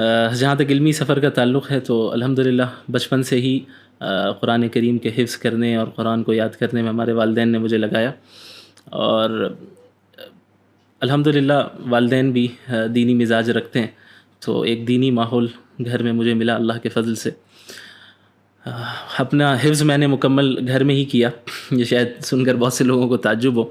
جہاں تک علمی سفر کا تعلق ہے تو الحمدللہ بچپن سے ہی قرآن کریم کے حفظ کرنے اور قرآن کو یاد کرنے میں ہمارے والدین نے مجھے لگایا، اور الحمدللہ والدین بھی دینی مزاج رکھتے ہیں، تو ایک دینی ماحول گھر میں مجھے ملا اللہ کے فضل سے۔ اپنا حفظ میں نے مکمل گھر میں ہی کیا، یہ شاید سن کر بہت سے لوگوں کو تعجب ہو،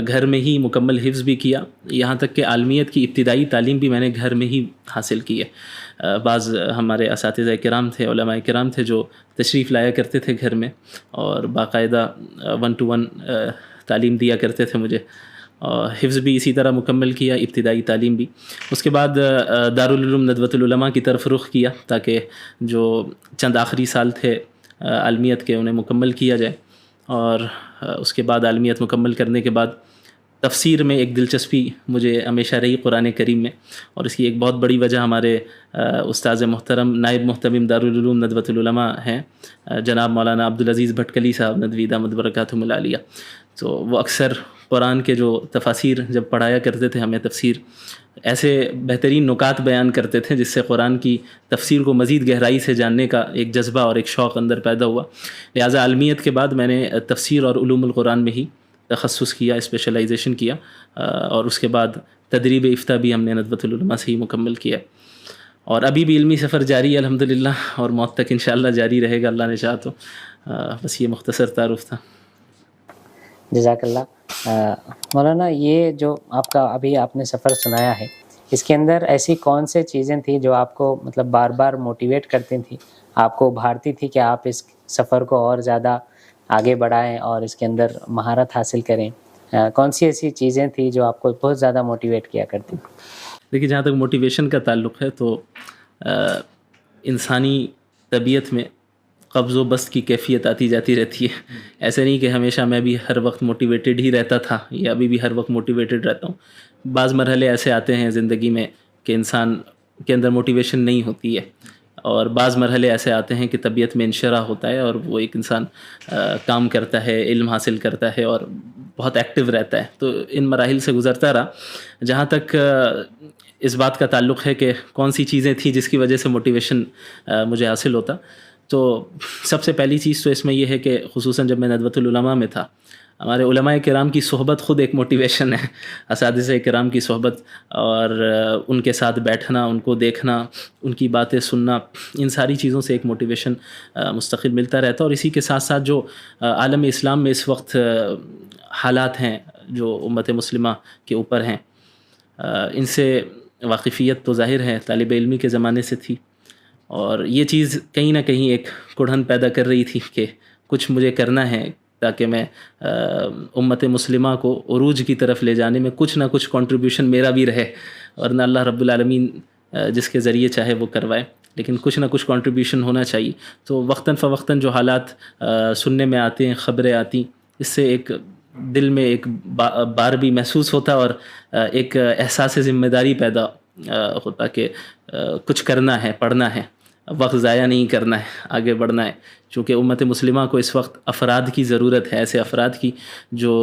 گھر میں ہی مکمل حفظ بھی کیا، یہاں تک کہ عالمیت کی ابتدائی تعلیم بھی میں نے گھر میں ہی حاصل کی ہے۔ بعض ہمارے اساتذہ کرام تھے، علماء کرام تھے جو تشریف لایا کرتے تھے گھر میں، اور باقاعدہ 1 to 1 تعلیم دیا کرتے تھے مجھے، اور حفظ بھی اسی طرح مکمل کیا، ابتدائی تعلیم بھی۔ اس کے بعد دارالعلوم ندوۃ العلماء کی طرف رخ کیا تاکہ جو چند آخری سال تھے عالمیت کے انہیں مکمل کیا جائے، اور اس کے بعد عالمیت مکمل کرنے کے بعد تفسیر میں ایک دلچسپی مجھے ہمیشہ رہی قرآن کریم میں، اور اس کی ایک بہت بڑی وجہ ہمارے استاذ محترم نائب محتمم دارالعلوم ندوۃ العلماء ہیں، جناب مولانا عبدالعزیز بھٹکلی صاحب ندوی دامت برکاتہم العالیہ۔ تو وہ اکثر قرآن کے جو تفاسیر جب پڑھایا کرتے تھے ہمیں تفسیر، ایسے بہترین نکات بیان کرتے تھے جس سے قرآن کی تفسیر کو مزید گہرائی سے جاننے کا ایک جذبہ اور ایک شوق اندر پیدا ہوا۔ لہٰذا عالمیت کے بعد میں نے تفسیر اور علوم القرآن میں ہی تخصص کیا، اسپیشلائزیشن کیا، اور اس کے بعد تدریب افتاء بھی ہم نے ندوۃ العلماء سے ہی مکمل کیا، اور ابھی بھی علمی سفر جاری ہے الحمدللہ، اور موت تک انشاءاللہ جاری رہے گا اللہ نے چاہا تو۔ بس یہ مختصر تعارف تھا۔ جزاک اللہ۔ مولانا، یہ جو آپ کا ابھی آپ نے سفر سنایا ہے، اس کے اندر ایسی کون سے چیزیں تھیں جو آپ کو مطلب بار بار موٹیویٹ کرتی تھیں، آپ کو ابھارتی تھی کہ آپ اس سفر کو اور زیادہ آگے بڑھائیں اور اس کے اندر مہارت حاصل کریں؟ کون سی ایسی چیزیں تھیں جو آپ کو بہت زیادہ موٹیویٹ کیا کرتی؟ دیکھیے، جہاں تک موٹیویشن کا تعلق ہے تو انسانی طبیعت میں قبض و بسط کی کیفیت آتی جاتی رہتی ہے۔ ایسے نہیں کہ ہمیشہ میں بھی ہر وقت موٹیویٹڈ ہی رہتا تھا یا ابھی بھی ہر وقت موٹیویٹڈ رہتا ہوں۔ بعض مرحلے ایسے آتے ہیں زندگی میں کہ انسان کے اندر موٹیویشن نہیں ہوتی ہے، اور بعض مرحلے ایسے آتے ہیں کہ طبیعت میں انشراح ہوتا ہے اور وہ ایک انسان کام کرتا ہے، علم حاصل کرتا ہے اور بہت ایکٹیو رہتا ہے۔ تو ان مراحل سے گزرتا رہا۔ جہاں تک اس بات کا تعلق ہے کہ کون سی چیزیں تھیں جس کی وجہ سے موٹیویشن مجھے حاصل ہوتا، تو سب سے پہلی چیز تو اس میں یہ ہے کہ خصوصاً جب میں ندوۃ العلماء میں تھا، ہمارے علماء کرام کی صحبت خود ایک موٹیویشن ہے، اساتذہ کرام کی صحبت، اور ان کے ساتھ بیٹھنا، ان کو دیکھنا، ان کی باتیں سننا، ان ساری چیزوں سے ایک موٹیویشن مستقل ملتا رہتا ہے۔ اور اسی کے ساتھ ساتھ جو عالم اسلام میں اس وقت حالات ہیں جو امت مسلمہ کے اوپر ہیں، ان سے واقفیت تو ظاہر ہے طالب علمی کے زمانے سے تھی، اور یہ چیز کہیں نہ کہیں ایک کڑھن پیدا کر رہی تھی کہ کچھ مجھے کرنا ہے تاکہ میں امت مسلمہ کو عروج کی طرف لے جانے میں کچھ نہ کچھ کنٹریبیوشن میرا بھی رہے، ورنہ اللہ رب العالمین جس کے ذریعے چاہے وہ کروائے، لیکن کچھ نہ کچھ کنٹریبیوشن ہونا چاہیے۔ تو وقتاً فوقتاً جو حالات سننے میں آتے ہیں، خبریں آتی، اس سے ایک دل میں ایک بار بھی محسوس ہوتا اور ایک احساس ذمہ داری پیدا ہوتا کہ کچھ کرنا ہے، پڑھنا ہے، وقت ضائع نہیں کرنا ہے، آگے بڑھنا ہے، چونکہ امت مسلمہ کو اس وقت افراد کی ضرورت ہے، ایسے افراد کی جو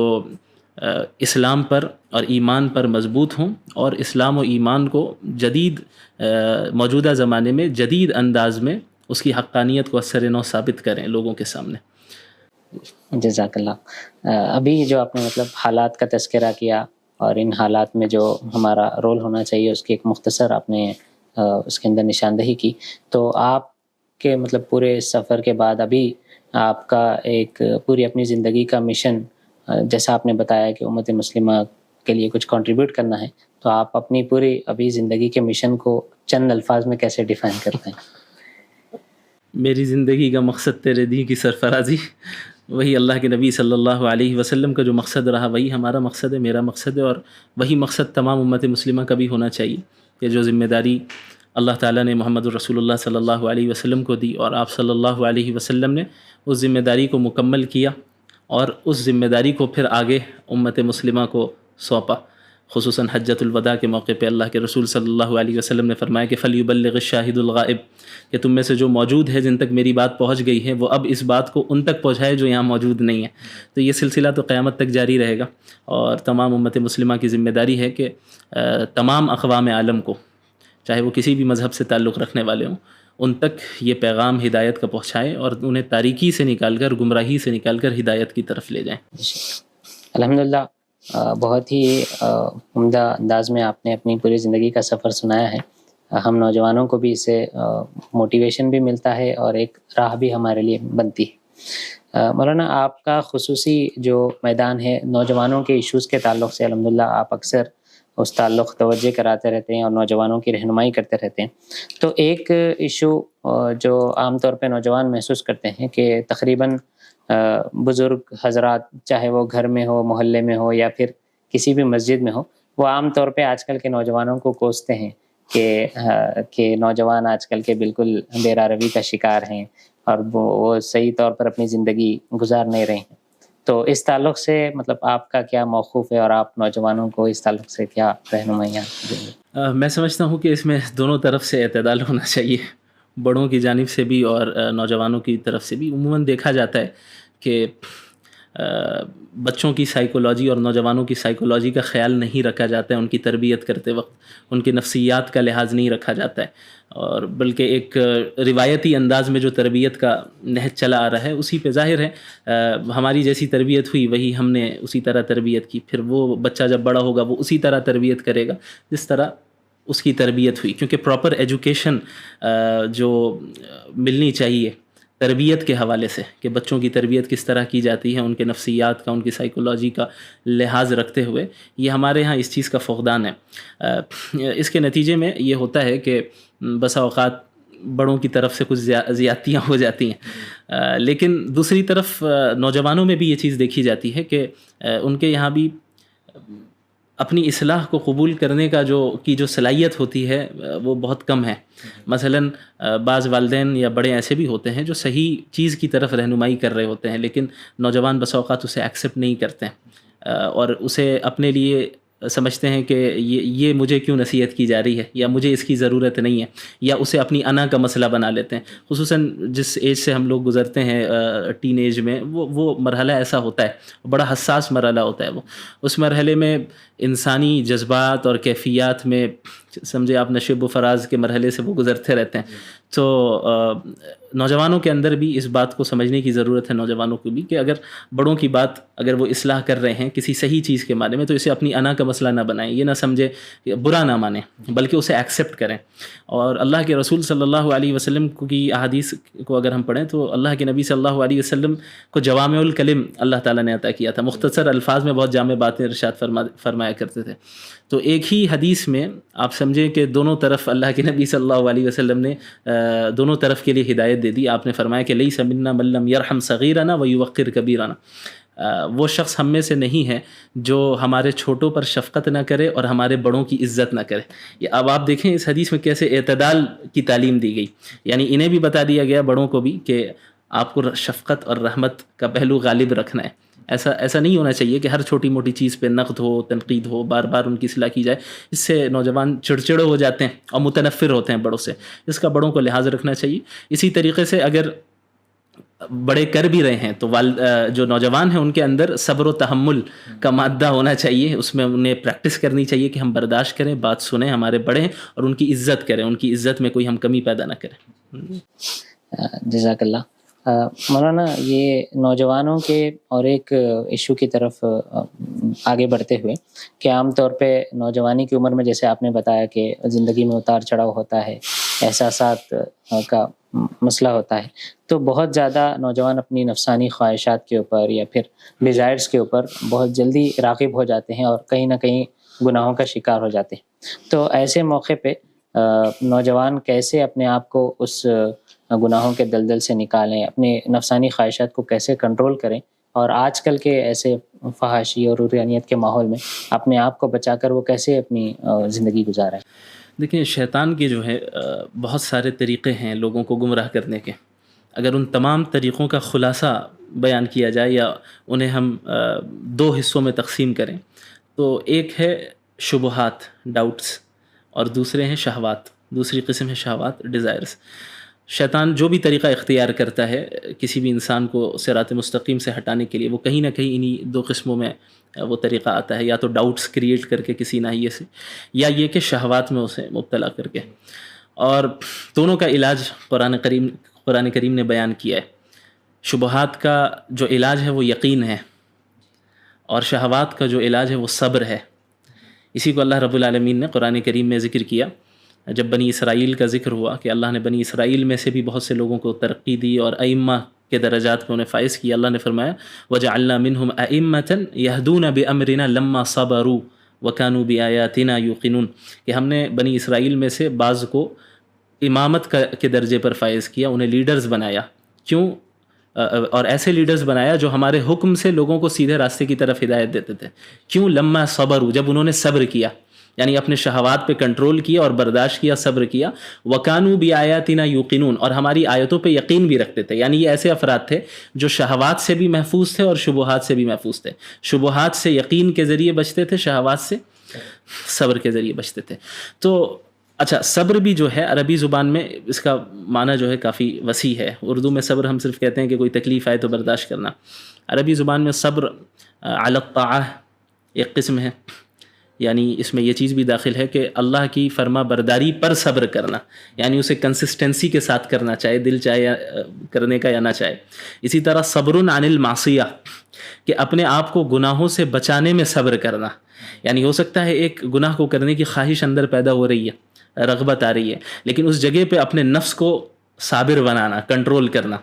اسلام پر اور ایمان پر مضبوط ہوں، اور اسلام و ایمان کو جدید موجودہ زمانے میں جدید انداز میں اس کی حقانیت کو اثر نو ثابت کریں لوگوں کے سامنے۔ جزاک اللہ۔ ابھی جو آپ نے مطلب حالات کا تذکرہ کیا اور ان حالات میں جو ہمارا رول ہونا چاہیے اس کی ایک مختصر آپ نے اس کے اندر نشاندہی کی، تو آپ کے مطلب پورے سفر کے بعد ابھی آپ کا ایک پوری اپنی زندگی کا مشن، جیسا آپ نے بتایا کہ امت مسلمہ کے لیے کچھ کنٹریبیوٹ کرنا ہے، تو آپ اپنی پوری ابھی زندگی کے مشن کو چند الفاظ میں کیسے ڈیفائن کرتے ہیں؟ میری زندگی کا مقصد تیرے دین کی سرفرازی، وہی اللہ کے نبی صلی اللہ علیہ وسلم کا جو مقصد رہا وہی ہمارا مقصد ہے، میرا مقصد ہے، اور وہی مقصد تمام امت مسلمہ کا بھی ہونا چاہیے کہ جو ذمہ داری اللہ تعالیٰ نے محمد الرسول اللہ صلی اللہ علیہ وسلم کو دی اور آپ صلی اللہ علیہ وسلم نے اس ذمہ داری کو مکمل کیا، اور اس ذمہ داری کو پھر آگے امت مسلمہ کو سونپا۔ خصوصاً حجۃ الوداع کے موقع پہ اللہ کے رسول صلی اللہ علیہ وسلم نے فرمایا کہ فَلْيُبَلِّغِ الشَّاهِدُ الْغَائِبُ، کہ تم میں سے جو موجود ہے جن تک میری بات پہنچ گئی ہے وہ اب اس بات کو ان تک پہنچائے جو یہاں موجود نہیں ہے۔ تو یہ سلسلہ تو قیامت تک جاری رہے گا، اور تمام امت مسلمہ کی ذمہ داری ہے کہ تمام اقوام عالم کو، چاہے وہ کسی بھی مذہب سے تعلق رکھنے والے ہوں، ان تک یہ پیغام ہدایت کا پہنچائیں اور انہیں تاریکی سے نکال کر، گمراہی سے نکال کر ہدایت کی طرف لے جائیں۔ الحمدللہ بہت ہی عمدہ انداز میں آپ نے اپنی پوری زندگی کا سفر سنایا ہے۔ ہم نوجوانوں کو بھی اس سے موٹیویشن بھی ملتا ہے اور ایک راہ بھی ہمارے لیے بنتی ہے۔ مولانا، آپ کا خصوصی جو میدان ہے نوجوانوں کے ایشوز کے تعلق سے، الحمدللہ آپ اکثر اس تعلق توجہ کراتے رہتے ہیں اور نوجوانوں کی رہنمائی کرتے رہتے ہیں۔ تو ایک ایشو جو عام طور پہ نوجوان محسوس کرتے ہیں کہ تقریباً بزرگ حضرات، چاہے وہ گھر میں ہو، محلے میں ہو یا پھر کسی بھی مسجد میں ہو، وہ عام طور پہ آج کل کے نوجوانوں کو کوستے ہیں کہ نوجوان آج کل کے بالکل بے روی کا شکار ہیں اور وہ صحیح طور پر اپنی زندگی گزار نہیں رہے ہیں۔ تو اس تعلق سے مطلب آپ کا کیا موقف ہے اور آپ نوجوانوں کو اس تعلق سے کیا رہنمائیاں دیں گے؟ میں سمجھتا ہوں کہ اس میں دونوں طرف سے اعتدال ہونا چاہیے، بڑوں کی جانب سے بھی اور نوجوانوں کی طرف سے بھی۔ عموماً دیکھا جاتا ہے کہ بچوں کی سائیکولوجی اور نوجوانوں کی سائیکولوجی کا خیال نہیں رکھا جاتا ہے، ان کی تربیت کرتے وقت ان کی نفسیات کا لحاظ نہیں رکھا جاتا ہے، اور بلکہ ایک روایتی انداز میں جو تربیت کا نہج چلا آ رہا ہے اسی پہ ظاہر ہے ہماری جیسی تربیت ہوئی وہی ہم نے اسی طرح تربیت کی، پھر وہ بچہ جب بڑا ہوگا وہ اسی طرح تربیت کرے گا جس طرح اس کی تربیت ہوئی، کیونکہ پراپر ایجوکیشن جو ملنی چاہیے تربیت کے حوالے سے کہ بچوں کی تربیت کس طرح کی جاتی ہے، ان کے نفسیات کا، ان کی سائیکولوجی کا لحاظ رکھتے ہوئے، یہ ہمارے ہاں اس چیز کا فقدان ہے۔ اس کے نتیجے میں یہ ہوتا ہے کہ بسا اوقات بڑوں کی طرف سے کچھ زیادتیاں ہو جاتی ہیں، لیکن دوسری طرف نوجوانوں میں بھی یہ چیز دیکھی جاتی ہے کہ ان کے یہاں بھی اپنی اصلاح کو قبول کرنے کا جو صلاحیت ہوتی ہے وہ بہت کم ہے۔ مثلاً بعض والدین یا بڑے ایسے بھی ہوتے ہیں جو صحیح چیز کی طرف رہنمائی کر رہے ہوتے ہیں، لیکن نوجوان بسا اوقات اسے ایکسیپٹ نہیں کرتے ہیں اور اسے اپنے لیے سمجھتے ہیں کہ یہ مجھے کیوں نصیحت کی جا رہی ہے، یا مجھے اس کی ضرورت نہیں ہے، یا اسے اپنی انا کا مسئلہ بنا لیتے ہیں۔ خصوصاً جس ایج سے ہم لوگ گزرتے ہیں ٹین ایج میں، وہ مرحلہ ایسا ہوتا ہے، بڑا حساس مرحلہ ہوتا ہے وہ۔ اس مرحلے میں انسانی جذبات اور کیفیات میں سمجھے آپ نشیب و فراز کے مرحلے سے وہ گزرتے رہتے ہیں۔ تو نوجوانوں کے اندر بھی اس بات کو سمجھنے کی ضرورت ہے، نوجوانوں کو بھی، کہ اگر بڑوں کی بات اگر وہ اصلاح کر رہے ہیں کسی صحیح چیز کے بارے میں تو اسے اپنی انا کا مسئلہ نہ بنائیں، یہ نہ سمجھے، برا نہ مانیں، بلکہ اسے ایکسیپٹ کریں۔ اور اللہ کے رسول صلی اللہ علیہ وسلم کی احادیث کو اگر ہم پڑھیں تو اللہ کے نبی صلی اللہ علیہ وسلم کو جوامع الکلم اللہ تعالیٰ نے عطا کیا تھا، مختصر الفاظ میں بہت جامع باتیں ارشاد فرمایا کرتے تھے۔ تو ایک ہی حدیث میں آپ سمجھیں کہ دونوں طرف اللہ کے نبی صلی اللہ علیہ وسلم نے دونوں طرف کے لیے ہدایت دے دی۔ آپ نے فرمایا کہ لیس منا من لم یرحم صغیرنا ویوقر کبیرنا، وہ شخص ہم میں سے نہیں ہے جو ہمارے چھوٹوں پر شفقت نہ کرے اور ہمارے بڑوں کی عزت نہ کرے۔ اب آپ دیکھیں اس حدیث میں کیسے اعتدال کی تعلیم دی گئی، یعنی انہیں بھی بتا دیا گیا، بڑوں کو بھی، کہ آپ کو شفقت اور رحمت کا پہلو غالب رکھنا ہے۔ ایسا نہیں ہونا چاہیے کہ ہر چھوٹی موٹی چیز پہ نقد ہو، تنقید ہو، بار بار ان کی اصلاح کی جائے، اس سے نوجوان چڑچڑے ہو جاتے ہیں اور متنفر ہوتے ہیں بڑوں سے۔ اس کا بڑوں کو لحاظ رکھنا چاہیے۔ اسی طریقے سے اگر بڑے کر بھی رہے ہیں تو جو نوجوان ہیں ان کے اندر صبر و تحمل کا مادہ ہونا چاہیے، اس میں انہیں پریکٹس کرنی چاہیے کہ ہم برداشت کریں، بات سنیں، ہمارے بڑے ہیں اور ان کی عزت کریں، ان کی عزت میں کوئی ہم کمی پیدا نہ کریں۔ جزاک اللہ۔ مولانا، یہ نوجوانوں کے اور ایک ایشو کی طرف آگے بڑھتے ہوئے کہ عام طور پہ نوجوانی کی عمر میں جیسے آپ نے بتایا کہ زندگی میں اتار چڑھاؤ ہوتا ہے، احساسات کا مسئلہ ہوتا ہے، تو بہت زیادہ نوجوان اپنی نفسانی خواہشات کے اوپر یا پھر ڈیزائرز کے اوپر بہت جلدی راغب ہو جاتے ہیں اور کہیں نہ کہیں گناہوں کا شکار ہو جاتے ہیں۔ تو ایسے موقع پہ نوجوان کیسے اپنے آپ کو اس گناہوں کے دلدل سے نکالیں، اپنے نفسانی خواہشات کو کیسے کنٹرول کریں، اور آج کل کے ایسے فحاشی اور عریانیت کے ماحول میں اپنے آپ کو بچا کر وہ کیسے اپنی زندگی گزاریں؟ دیکھیں، شیطان کے جو ہے بہت سارے طریقے ہیں لوگوں کو گمراہ کرنے کے۔ اگر ان تمام طریقوں کا خلاصہ بیان کیا جائے یا انہیں ہم دو حصوں میں تقسیم کریں تو ایک ہے شبہات، ڈاؤٹس، اور دوسرے ہیں شہوات، دوسری قسم ہے شہوات، ڈیزائرز۔ شیطان جو بھی طریقہ اختیار کرتا ہے کسی بھی انسان کو صراط مستقیم سے ہٹانے کے لیے، وہ کہیں نہ کہیں انہی دو قسموں میں وہ طریقہ آتا ہے، یا تو ڈاؤٹس کریٹ کر کے کسی ناحیے سے، یا یہ کہ شہوات میں اسے مبتلا کر کے. اور دونوں کا علاج قرآن کریم نے بیان کیا ہے. شبہات کا جو علاج ہے وہ یقین ہے، اور شہوات کا جو علاج ہے وہ صبر ہے. اسی کو اللہ رب العالمین نے قرآن کریم میں ذکر کیا. جب بنی اسرائیل کا ذکر ہوا کہ اللہ نے بنی اسرائیل میں سے بھی بہت سے لوگوں کو ترقی دی اور ائمہ کے درجات پہ انہیں فائز کیا، اللہ نے فرمایا وَجَعَلْنَا مِنْهُمْ أَئِمَّةً يَهْدُونَ بِأَمْرِنَا لَمَّا صَبَرُوا وَكَانُوا بِآيَاتِنَا يُوقِنُونَ، کہ ہم نے بنی اسرائیل میں سے بعض کو امامت کے درجے پر فائز کیا، انہیں لیڈرز بنایا. کیوں؟ اور ایسے لیڈرز بنایا جو ہمارے حکم سے لوگوں کو سیدھے راستے کی طرف ہدایت دیتے تھے. کیوں؟ لما صبروا، جب انہوں نے صبر کیا، یعنی اپنے شہوات پہ کنٹرول کیا اور برداشت کیا، صبر کیا. وَكَانُوا بِآيَاتِنَا يُوقِنُونَ، اور ہماری آیتوں پہ یقین بھی رکھتے تھے. یعنی یہ ایسے افراد تھے جو شہوات سے بھی محفوظ تھے اور شبہات سے بھی محفوظ تھے. شبہات سے یقین کے ذریعے بچتے تھے، شہوات سے صبر کے ذریعے بچتے تھے. تو اچھا، صبر بھی جو ہے عربی زبان میں اس کا معنی جو ہے کافی وسیع ہے. اردو میں صبر ہم صرف کہتے ہیں کہ کوئی تکلیف آئے تو برداشت کرنا. عربی زبان میں صبر علی الطاعہ ایک قسم ہے، یعنی اس میں یہ چیز بھی داخل ہے کہ اللہ کی فرما برداری پر صبر کرنا، یعنی اسے کنسسٹنسی کے ساتھ کرنا، چاہے دل چاہے کرنے کا یا نہ چاہے. اسی طرح صبر عن المعصیہ، کہ اپنے آپ کو گناہوں سے بچانے میں صبر کرنا. یعنی ہو سکتا ہے ایک گناہ کو کرنے کی خواہش اندر پیدا ہو رہی ہے، رغبت آ رہی ہے، لیکن اس جگہ پہ اپنے نفس کو صابر بنانا، کنٹرول کرنا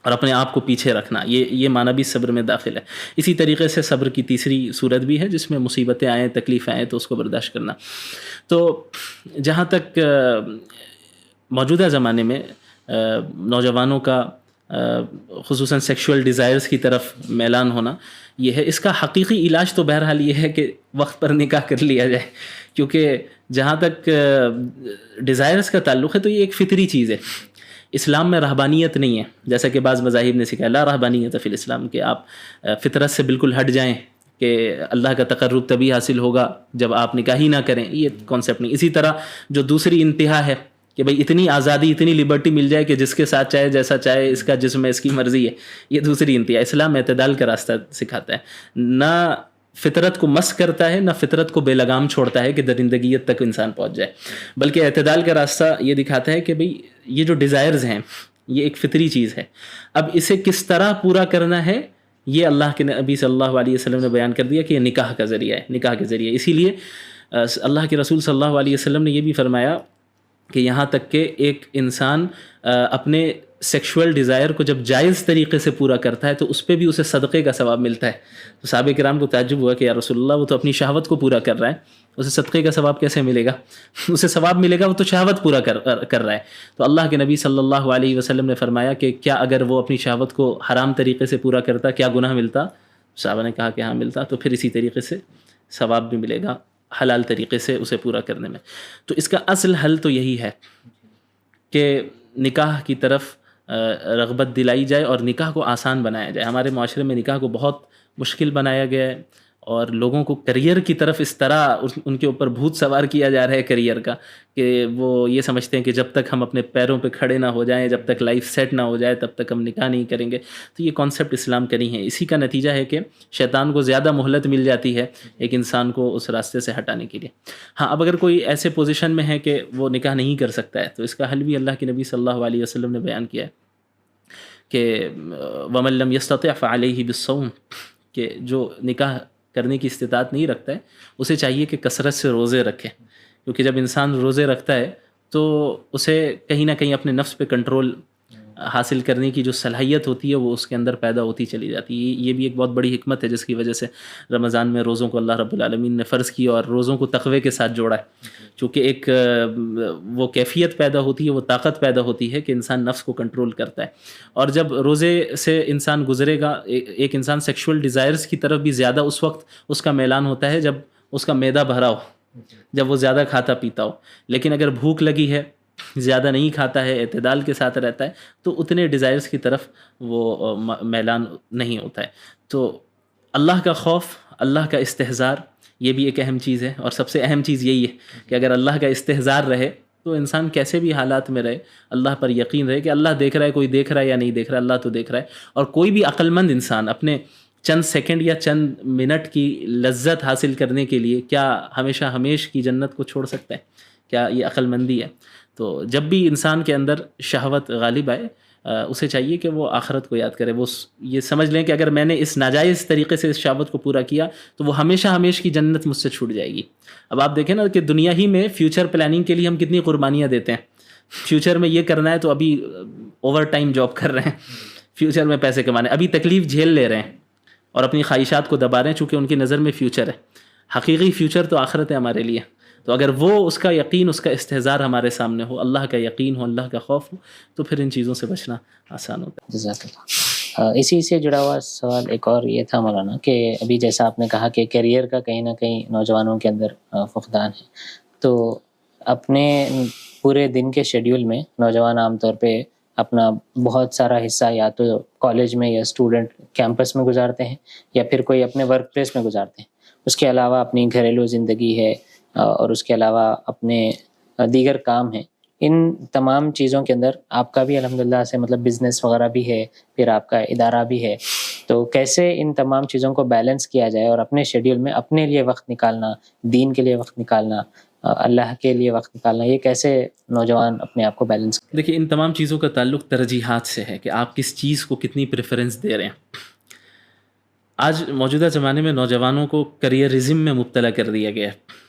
اور اپنے آپ کو پیچھے رکھنا، یہ معنی بھی صبر میں داخل ہے. اسی طریقے سے صبر کی تیسری صورت بھی ہے جس میں مصیبتیں آئیں، تکلیفیں آئیں تو اس کو برداشت کرنا. تو جہاں تک موجودہ زمانے میں نوجوانوں کا خصوصاً سیکشول ڈیزائرز کی طرف میلان ہونا یہ ہے، اس کا حقیقی علاج تو بہرحال یہ ہے کہ وقت پر نکاح کر لیا جائے. کیونکہ جہاں تک ڈیزائرز کا تعلق ہے تو یہ ایک فطری چیز ہے. اسلام میں رہبانیت نہیں ہے، جیسا کہ بعض مذاہب نے سکھایا لا رہبانیت فی الاسلام، کہ آپ فطرت سے بالکل ہٹ جائیں، کہ اللہ کا تقرب تبھی حاصل ہوگا جب آپ نکاح ہی نہ کریں. یہ کانسیپٹ نہیں. اسی طرح جو دوسری انتہا ہے کہ بھئی اتنی آزادی، اتنی لبرٹی مل جائے کہ جس کے ساتھ چاہے جیسا چاہے، اس کا جسم ہے، اس کی مرضی ہے، یہ دوسری انتہا. اسلام اعتدال کا راستہ سکھاتا ہے، نہ فطرت کو مس کرتا ہے، نہ فطرت کو بے لگام چھوڑتا ہے کہ درندگیت تک انسان پہنچ جائے، بلکہ اعتدال کا راستہ یہ دکھاتا ہے کہ بھئی یہ جو ڈیزائرز ہیں یہ ایک فطری چیز ہے. اب اسے کس طرح پورا کرنا ہے یہ اللہ کے نبی صلی اللہ علیہ وسلم نے بیان کر دیا کہ یہ نکاح کا ذریعہ ہے، نکاح کے ذریعے. اسی لیے اللہ کے رسول صلی اللہ علیہ وسلم نے یہ بھی فرمایا کہ یہاں تک کہ ایک انسان اپنے سیکشول ڈیزائر کو جب جائز طریقے سے پورا کرتا ہے تو اس پہ بھی اسے صدقے کا ثواب ملتا ہے. تو صحابہ کرام کو تعجب ہوا کہ یا رسول اللہ، وہ تو اپنی شہوت کو پورا کر رہا ہے، اسے صدقے کا ثواب کیسے ملے گا؟ اسے ثواب ملے گا، وہ تو شہوت پورا کر رہا ہے. تو اللہ کے نبی صلی اللہ علیہ وسلم نے فرمایا کہ کیا اگر وہ اپنی شہوت کو حرام طریقے سے پورا کرتا کیا گناہ ملتا؟ صحابہ نے کہا کہ ہاں ملتا. تو پھر اسی طریقے سے ثواب بھی ملے گا حلال طریقے سے اسے پورا کرنے میں. تو اس کا اصل حل تو یہی ہے کہ نکاح کی طرف رغبت دلائی جائے اور نکاح کو آسان بنایا جائے. ہمارے معاشرے میں نکاح کو بہت مشکل بنایا گیا ہے اور لوگوں کو کریئر کی طرف اس طرح ان کے اوپر بھوت سوار کیا جا رہا ہے کریئر کا، کہ وہ یہ سمجھتے ہیں کہ جب تک ہم اپنے پیروں پہ کھڑے نہ ہو جائیں، جب تک لائف سیٹ نہ ہو جائے تب تک ہم نکاح نہیں کریں گے. تو یہ کانسیپٹ اسلام کا نہیں ہے. اسی کا نتیجہ ہے کہ شیطان کو زیادہ مہلت مل جاتی ہے ایک انسان کو اس راستے سے ہٹانے کے لیے. ہاں، اب اگر کوئی ایسے پوزیشن میں ہے کہ وہ نکاح نہیں کر سکتا ہے تو اس کا حل بھی اللہ کے نبی صلی اللہ علیہ وسلم نے بیان کیا ہے کہ وَمَن لَّمْ يَسْتَطِعْ فَعَلَيْهِ بِالصَّوْمِ، کہ جو نکاح کرنے کی استطاعت نہیں رکھتا ہے اسے چاہیے کہ کثرت سے روزے رکھے. کیونکہ جب انسان روزے رکھتا ہے تو اسے کہیں نہ کہیں اپنے نفس پہ کنٹرول حاصل کرنے کی جو صلاحیت ہوتی ہے وہ اس کے اندر پیدا ہوتی چلی جاتی ہے. یہ بھی ایک بہت بڑی حکمت ہے جس کی وجہ سے رمضان میں روزوں کو اللہ رب العالمین نے فرض کیا اور روزوں کو تقوی کے ساتھ جوڑا ہے. چونکہ ایک وہ کیفیت پیدا ہوتی ہے، وہ طاقت پیدا ہوتی ہے کہ انسان نفس کو کنٹرول کرتا ہے. اور جب روزے سے انسان گزرے گا، ایک انسان سیکشول ڈیزائرز کی طرف بھی زیادہ اس وقت اس کا میلان ہوتا ہے جب اس کا معدہ بھرا ہو، جب وہ زیادہ کھاتا پیتا ہو. لیکن اگر بھوک لگی ہے، زیادہ نہیں کھاتا ہے، اعتدال کے ساتھ رہتا ہے، تو اتنے ڈیزائرز کی طرف وہ میلان نہیں ہوتا ہے. تو اللہ کا خوف، اللہ کا استحضار، یہ بھی ایک اہم چیز ہے. اور سب سے اہم چیز یہی ہے کہ اگر اللہ کا استحضار رہے تو انسان کیسے بھی حالات میں رہے اللہ پر یقین رہے کہ اللہ دیکھ رہا ہے، کوئی دیکھ رہا ہے یا نہیں دیکھ رہا ہے، اللہ تو دیکھ رہا ہے. اور کوئی بھی عقل مند انسان اپنے چند سیکنڈ یا چند منٹ کی لذت حاصل کرنے کے لیے کیا ہمیشہ ہمیش کی جنت کو چھوڑ سکتا ہے؟ کیا یہ عقل مندی ہے؟ تو جب بھی انسان کے اندر شہوت غالب آئے اسے چاہیے کہ وہ آخرت کو یاد کرے. وہ یہ سمجھ لیں کہ اگر میں نے اس ناجائز طریقے سے اس شہوت کو پورا کیا تو وہ ہمیشہ ہمیش کی جنت مجھ سے چھوٹ جائے گی. اب آپ دیکھیں نا کہ دنیا ہی میں فیوچر پلاننگ کے لیے ہم کتنی قربانیاں دیتے ہیں. فیوچر میں یہ کرنا ہے تو ابھی اوور ٹائم جاب کر رہے ہیں، فیوچر میں پیسے کمانے، ابھی تکلیف جھیل لے رہے ہیں اور اپنی خواہشات کو دبا رہے ہیں چونکہ ان کی نظر میں فیوچر ہے. حقیقی فیوچر تو آخرت ہے ہمارے لیے. تو اگر وہ اس کا یقین، اس کا استحضار ہمارے سامنے ہو، اللہ کا یقین ہو، اللہ کا خوف ہو، تو پھر ان چیزوں سے بچنا آسان ہوتا ہے. جزاک اللہ. اسی سے جڑا ہوا سوال ایک اور یہ تھا مولانا کہ ابھی جیسا آپ نے کہا کہ کیریئر کا کہیں نہ کہیں نوجوانوں کے اندر فقدان ہے، تو اپنے پورے دن کے شیڈیول میں نوجوان عام طور پہ اپنا بہت سارا حصہ یا تو کالج میں یا اسٹوڈنٹ کیمپس میں گزارتے ہیں یا پھر کوئی اپنے ورک پلیس میں گزارتے ہیں. اس کے علاوہ اپنی گھریلو زندگی ہے اور اس کے علاوہ اپنے دیگر کام ہیں. ان تمام چیزوں کے اندر آپ کا بھی الحمدللہ سے مطلب بزنس وغیرہ بھی ہے، پھر آپ کا ادارہ بھی ہے، تو کیسے ان تمام چیزوں کو بیلنس کیا جائے اور اپنے شیڈیول میں اپنے لیے وقت نکالنا، دین کے لیے وقت نکالنا، اللہ کے لیے وقت نکالنا، یہ کیسے نوجوان اپنے آپ کو بیلنس کریں؟ دیکھیے ان تمام چیزوں کا تعلق ترجیحات سے ہے کہ آپ کس چیز کو کتنی پریفرنس دے رہے ہیں. آج موجودہ زمانے میں نوجوانوں کو کریئرزم میں مبتلا کر دیا گیا ہے.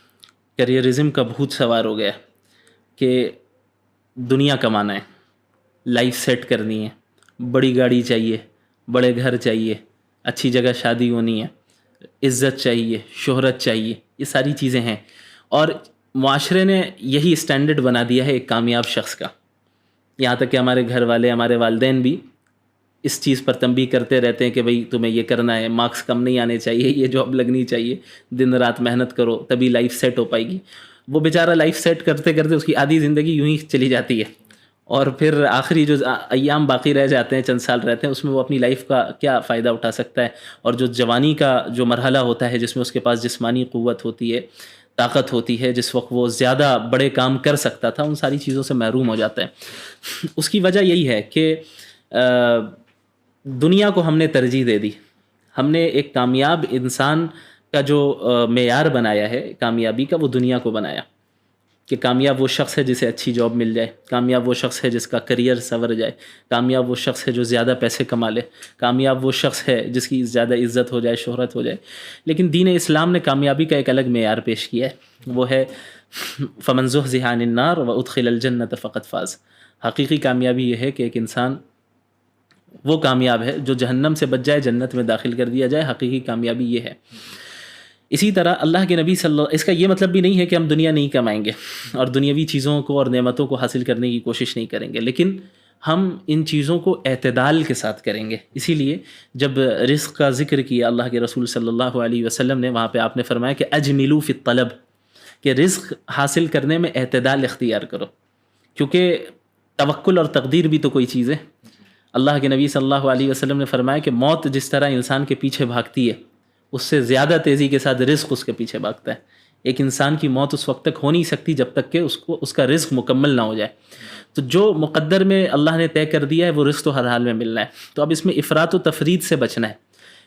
کریئرزم کا بھوت سوار ہو گیا کہ دنیا کمانا ہے، لائف سیٹ کرنی ہے، بڑی گاڑی چاہیے، بڑے گھر چاہیے، اچھی جگہ شادی ہونی ہے، عزت چاہیے، شہرت چاہیے، یہ ساری چیزیں ہیں. اور معاشرے نے یہی اسٹینڈرڈ بنا دیا ہے ایک کامیاب شخص کا. یہاں تک کہ ہمارے گھر والے، ہمارے والدین بھی اس چیز پر تنبیہ کرتے رہتے ہیں کہ بھئی تمہیں یہ کرنا ہے، مارکس کم نہیں آنے چاہیے، یہ جاب لگنی چاہیے، دن رات محنت کرو تبھی لائف سیٹ ہو پائے گی. وہ بیچارہ لائف سیٹ کرتے کرتے اس کی آدھی زندگی یوں ہی چلی جاتی ہے اور پھر آخری جو ایام باقی رہ جاتے ہیں، چند سال رہتے ہیں، اس میں وہ اپنی لائف کا کیا فائدہ اٹھا سکتا ہے. اور جو جوانی کا جو مرحلہ ہوتا ہے جس میں اس کے پاس جسمانی قوت ہوتی ہے، طاقت ہوتی ہے، جس وقت وہ زیادہ بڑے کام کر سکتا تھا، ان ساری چیزوں سے محروم ہو جاتا ہے. اس کی وجہ یہی ہے کہ دنیا کو ہم نے ترجیح دے دی. ہم نے ایک کامیاب انسان کا جو معیار بنایا ہے کامیابی کا، وہ دنیا کو بنایا کہ کامیاب وہ شخص ہے جسے اچھی جاب مل جائے، کامیاب وہ شخص ہے جس کا کریئر سنور جائے، کامیاب وہ شخص ہے جو زیادہ پیسے کما لے، کامیاب وہ شخص ہے جس کی زیادہ عزت ہو جائے، شہرت ہو جائے. لیکن دین اسلام نے کامیابی کا ایک الگ معیار پیش کیا ہے، وہ ہے فمن زحزح عن النار وادخل الجنۃ فقد فاز. حقیقی کامیابی یہ ہے کہ ایک انسان وہ کامیاب ہے جو جہنم سے بچ جائے، جنت میں داخل کر دیا جائے. حقیقی کامیابی یہ ہے. اسی طرح اللہ کے نبی صلی اللہ، اس کا یہ مطلب بھی نہیں ہے کہ ہم دنیا نہیں کمائیں گے اور دنیاوی چیزوں کو اور نعمتوں کو حاصل کرنے کی کوشش نہیں کریں گے، لیکن ہم ان چیزوں کو اعتدال کے ساتھ کریں گے. اسی لیے جب رزق کا ذکر کیا اللہ کے رسول صلی اللہ علیہ وسلم نے، وہاں پہ آپ نے فرمایا کہ اجملوا فی الطلب، کہ رزق حاصل کرنے میں اعتدال اختیار کرو، کیونکہ توکل اور تقدیر بھی تو کوئی چیز ہے. اللہ کے نبی صلی اللہ علیہ وسلم نے فرمایا کہ موت جس طرح انسان کے پیچھے بھاگتی ہے، اس سے زیادہ تیزی کے ساتھ رزق اس کے پیچھے بھاگتا ہے. ایک انسان کی موت اس وقت تک ہو نہیں سکتی جب تک کہ اس کا رزق مکمل نہ ہو جائے. تو جو مقدر میں اللہ نے طے کر دیا ہے وہ رزق تو ہر حال میں ملنا ہے. تو اب اس میں افراط و تفرید سے بچنا ہے.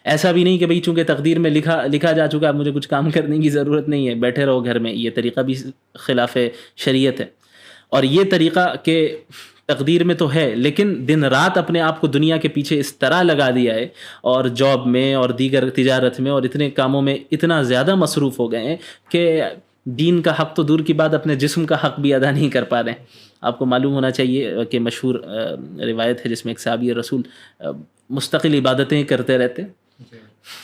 ایسا بھی نہیں کہ بھئی چونکہ تقدیر میں لکھا جا چکا، اب مجھے کچھ کام کرنے کی ضرورت نہیں ہے، بیٹھے رہو گھر میں. یہ طریقہ بھی خلاف شریعت ہے. اور یہ طریقہ کہ تقدیر میں تو ہے لیکن دن رات اپنے آپ کو دنیا کے پیچھے اس طرح لگا دیا ہے اور جاب میں اور دیگر تجارت میں اور اتنے کاموں میں اتنا زیادہ مصروف ہو گئے ہیں کہ دین کا حق تو دور کی بات، اپنے جسم کا حق بھی ادا نہیں کر پا رہے ہیں. آپ کو معلوم ہونا چاہیے کہ مشہور روایت ہے جس میں ایک صحابی رسول مستقل عبادتیں کرتے رہتے،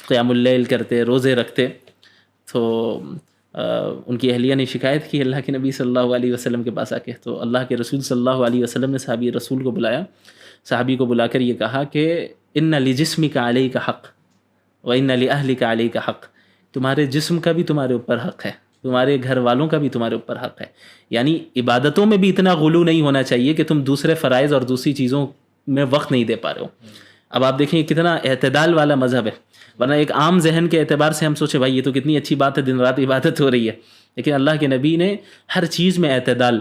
قیام اللیل کرتے، روزے رکھتے. تو ان کی اہلیہ نے شکایت کی اللہ کے نبی صلی اللہ علیہ وسلم کے پاس آ کے. تو اللہ کے رسول صلی اللہ علیہ وسلم نے صحابی رسول کو بلایا، صحابی کو بلا کر یہ کہا کہ ان لجسمک علیک حق و ان لأہلک علیک حق، تمہارے جسم کا بھی تمہارے اوپر حق ہے، تمہارے گھر والوں کا بھی تمہارے اوپر حق ہے. یعنی عبادتوں میں بھی اتنا غلو نہیں ہونا چاہیے کہ تم دوسرے فرائض اور دوسری چیزوں میں وقت نہیں دے پا رہے ہو. اب آپ دیکھیں کتنا اعتدال والا مذہب ہے، ورنہ ایک عام ذہن کے اعتبار سے ہم سوچے بھائی یہ تو کتنی اچھی بات ہے، دن رات عبادت ہو رہی ہے. لیکن اللہ کے نبی نے ہر چیز میں اعتدال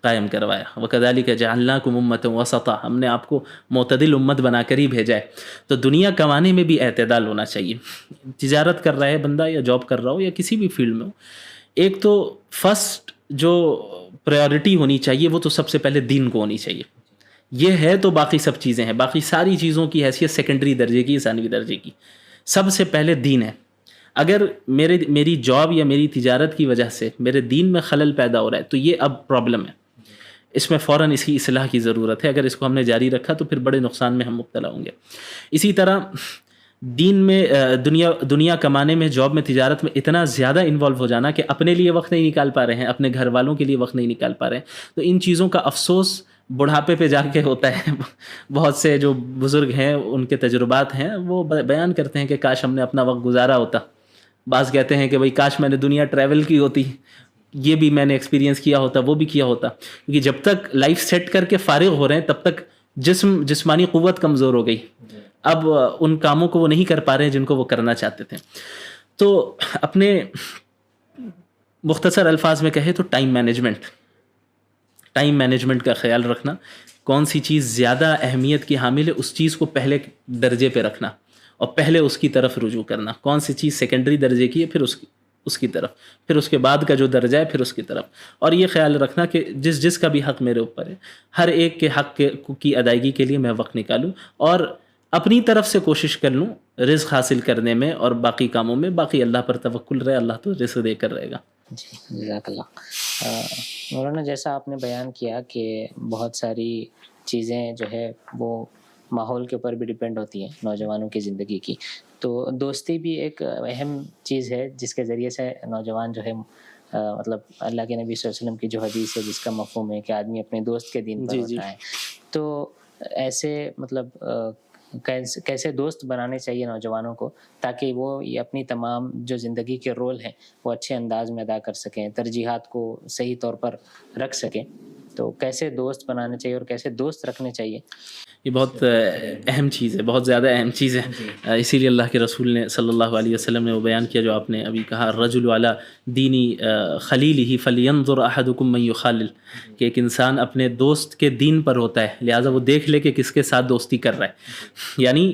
قائم کروایا. وَكَذَلِكَ جَعَلْنَاكُمْ أُمَّةً وَسَطًا, ہم نے آپ کو معتدل امت بنا کر ہی بھیجا ہے. تو دنیا کمانے میں بھی اعتدال ہونا چاہیے. تجارت کر رہا ہے بندہ یا جاب کر رہا ہو یا کسی بھی فیلڈ میں ہو, ایک تو فرسٹ جو پرائیورٹی ہونی چاہیے وہ تو سب سے پہلے دین کو ہونی چاہیے. یہ ہے تو باقی سب چیزیں ہیں, باقی ساری چیزوں کی حیثیت سیکنڈری درجے کی, ثانوی درجے کی. سب سے پہلے دین ہے. اگر میری جاب یا میری تجارت کی وجہ سے میرے دین میں خلل پیدا ہو رہا ہے تو یہ اب پرابلم ہے, اس میں فوراً اس کی اصلاح کی ضرورت ہے. اگر اس کو ہم نے جاری رکھا تو پھر بڑے نقصان میں ہم مبتلا ہوں گے. اسی طرح دین میں دنیا کمانے میں, جاب میں, تجارت میں اتنا زیادہ انوالو ہو جانا کہ اپنے لیے وقت نہیں نکال پا رہے ہیں, اپنے گھر والوں کے لیے وقت نہیں نکال پا رہے ہیں. تو ان چیزوں کا افسوس بڑھاپے پہ جا کے ہوتا ہے. بہت سے جو بزرگ ہیں ان کے تجربات ہیں وہ بیان کرتے ہیں کہ کاش ہم نے اپنا وقت گزارا ہوتا. بعض کہتے ہیں کہ بھئی کاش میں نے دنیا ٹریول کی ہوتی, یہ بھی میں نے ایکسپیرینس کیا ہوتا, وہ بھی کیا ہوتا. کیونکہ جب تک لائف سیٹ کر کے فارغ ہو رہے ہیں تب تک جسمانی قوت کمزور ہو گئی. اب ان کاموں کو وہ نہیں کر پا رہے ہیں جن کو وہ کرنا چاہتے تھے. تو اپنے مختصر الفاظ میں کہے تو ٹائم مینجمنٹ کا خیال رکھنا. کون سی چیز زیادہ اہمیت کی حامل ہے اس چیز کو پہلے درجے پہ رکھنا اور پہلے اس کی طرف رجوع کرنا. کون سی چیز سیکنڈری درجے کی ہے پھر اس کی طرف, پھر اس کے بعد کا جو درجہ ہے پھر اس کی طرف. اور یہ خیال رکھنا کہ جس کا بھی حق میرے اوپر ہے, ہر ایک کے حق کی ادائیگی کے لیے میں وقت نکالوں اور اپنی طرف سے کوشش کر لوں رزق حاصل کرنے میں اور باقی کاموں میں. باقی اللہ پر توکل رہے, اللہ تو رزق دے کر رہے گا. جی جزاک اللہ. مولانا جیسا آپ نے بیان کیا کہ بہت ساری چیزیں جو ہے وہ ماحول کے اوپر بھی ڈیپینڈ ہوتی ہیں نوجوانوں کی زندگی کی, تو دوستی بھی ایک اہم چیز ہے جس کے ذریعے سے نوجوان جو ہے مطلب اللہ کے نبی صلی اللہ علیہ وسلم کی جو حدیث ہے جس کا مفہوم ہے کہ آدمی اپنے دوست کے دین پر ہوتا ہے. تو ایسے مطلب کیسے دوست بنانے چاہیے نوجوانوں کو تاکہ وہ یہ اپنی تمام جو زندگی کے رول ہیں وہ اچھے انداز میں ادا کر سکیں, ترجیحات کو صحیح طور پر رکھ سکیں. تو کیسے دوست بنانے چاہیے اور کیسے دوست رکھنے چاہیے؟ یہ بہت اہم چیز ہے, بہت زیادہ اہم چیز ہے. اسی لیے اللہ کے رسول نے صلی اللہ علیہ وسلم نے وہ بیان کیا جو آپ نے ابھی کہا, الرجل علی دینی خلیلہ فلینظر احدکم من یخالل, کہ ایک انسان اپنے دوست کے دین پر ہوتا ہے لہٰذا وہ دیکھ لے کہ کس کے ساتھ دوستی کر رہا ہے. یعنی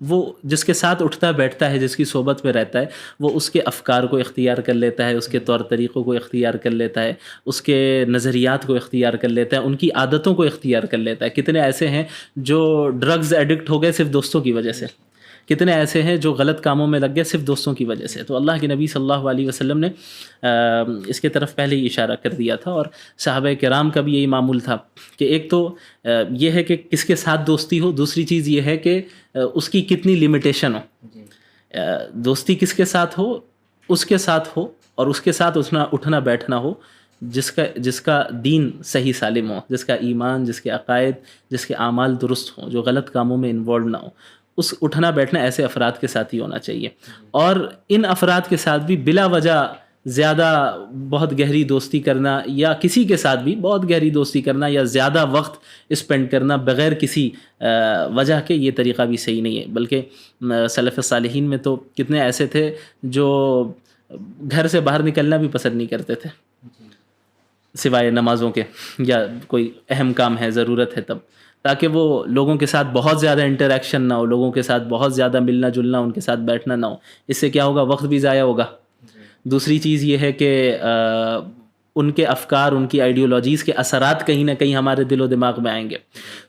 وہ جس کے ساتھ اٹھتا بیٹھتا ہے, جس کی صحبت میں رہتا ہے, وہ اس کے افکار کو اختیار کر لیتا ہے, اس کے طور طریقوں کو اختیار کر لیتا ہے, اس کے نظریات کو اختیار کر لیتا ہے, ان کی عادتوں کو اختیار کر لیتا ہے. کتنے ایسے ہیں جو ڈرگز ایڈکٹ ہو گئے صرف دوستوں کی وجہ سے, کتنے ایسے ہیں جو غلط کاموں میں لگ گئے صرف دوستوں کی وجہ سے. تو اللہ کے نبی صلی اللہ علیہ وسلم نے اس کے طرف پہلے ہی اشارہ کر دیا تھا, اور صحابہ کرام کا بھی یہی معمول تھا کہ ایک تو یہ ہے کہ کس کے ساتھ دوستی ہو, دوسری چیز یہ ہے کہ اس کی کتنی لمیٹیشن ہو. دوستی کس کے ساتھ ہو, اس کے ساتھ ہو اور اس کے ساتھ اٹھنا بیٹھنا ہو جس کا دین صحیح سالم ہو, جس کا ایمان, جس کے عقائد, جس کے اعمال درست ہوں, جو غلط کاموں میں انوالو نہ ہو. اس اٹھنا بیٹھنا ایسے افراد کے ساتھ ہی ہونا چاہیے. اور ان افراد کے ساتھ بھی بلا وجہ زیادہ بہت گہری دوستی کرنا, یا کسی کے ساتھ بھی بہت گہری دوستی کرنا یا زیادہ وقت اسپینڈ کرنا بغیر کسی وجہ کے, یہ طریقہ بھی صحیح نہیں ہے. بلکہ سلف صالحین میں تو کتنے ایسے تھے جو گھر سے باہر نکلنا بھی پسند نہیں کرتے تھے سوائے نمازوں کے, یا کوئی اہم کام ہے, ضرورت ہے تب, تاکہ وہ لوگوں کے ساتھ بہت زیادہ انٹریکشن نہ ہو, لوگوں کے ساتھ بہت زیادہ ملنا جلنا, ان کے ساتھ بیٹھنا نہ ہو. اس سے کیا ہوگا, وقت بھی ضائع ہوگا. دوسری چیز یہ ہے کہ ان کے افکار, ان کی آئیڈیولوجیز کے اثرات کہیں نہ کہیں ہمارے دل و دماغ میں آئیں گے.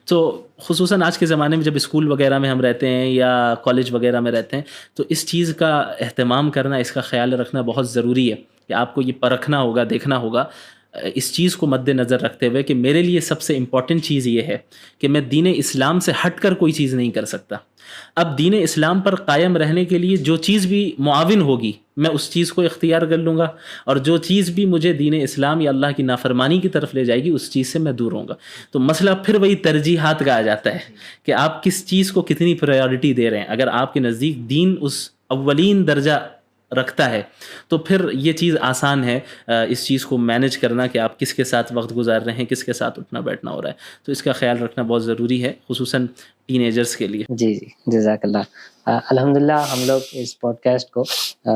تو خصوصاً آج کے زمانے میں جب اسکول وغیرہ میں ہم رہتے ہیں یا کالج وغیرہ میں رہتے ہیں تو اس چیز کا اہتمام کرنا, اس کا خیال رکھنا بہت ضروری ہے کہ آپ کو یہ پرکھنا ہوگا, دیکھنا ہوگا اس چیز کو مد نظر رکھتے ہوئے کہ میرے لیے سب سے امپورٹنٹ چیز یہ ہے کہ میں دین اسلام سے ہٹ کر کوئی چیز نہیں کر سکتا. اب دین اسلام پر قائم رہنے کے لیے جو چیز بھی معاون ہوگی میں اس چیز کو اختیار کر لوں گا, اور جو چیز بھی مجھے دین اسلام یا اللہ کی نافرمانی کی طرف لے جائے گی اس چیز سے میں دور ہوں گا. تو مسئلہ پھر وہی ترجیحات کا آ جاتا ہے کہ آپ کس چیز کو کتنی پرائیورٹی دے رہے ہیں. اگر آپ کے نزدیک دین اس اولین درجہ رکھتا ہے تو پھر یہ چیز آسان ہے اس چیز کو مینیج کرنا کہ آپ کس کے ساتھ وقت گزار رہے ہیں, کس کے ساتھ اٹھنا بیٹھنا ہو رہا ہے. تو اس کا خیال رکھنا بہت ضروری ہے, خصوصاً ٹین ایجرز کے لیے. جی جزاک اللہ. الحمدللہ ہم لوگ اس پوڈ کاسٹ کو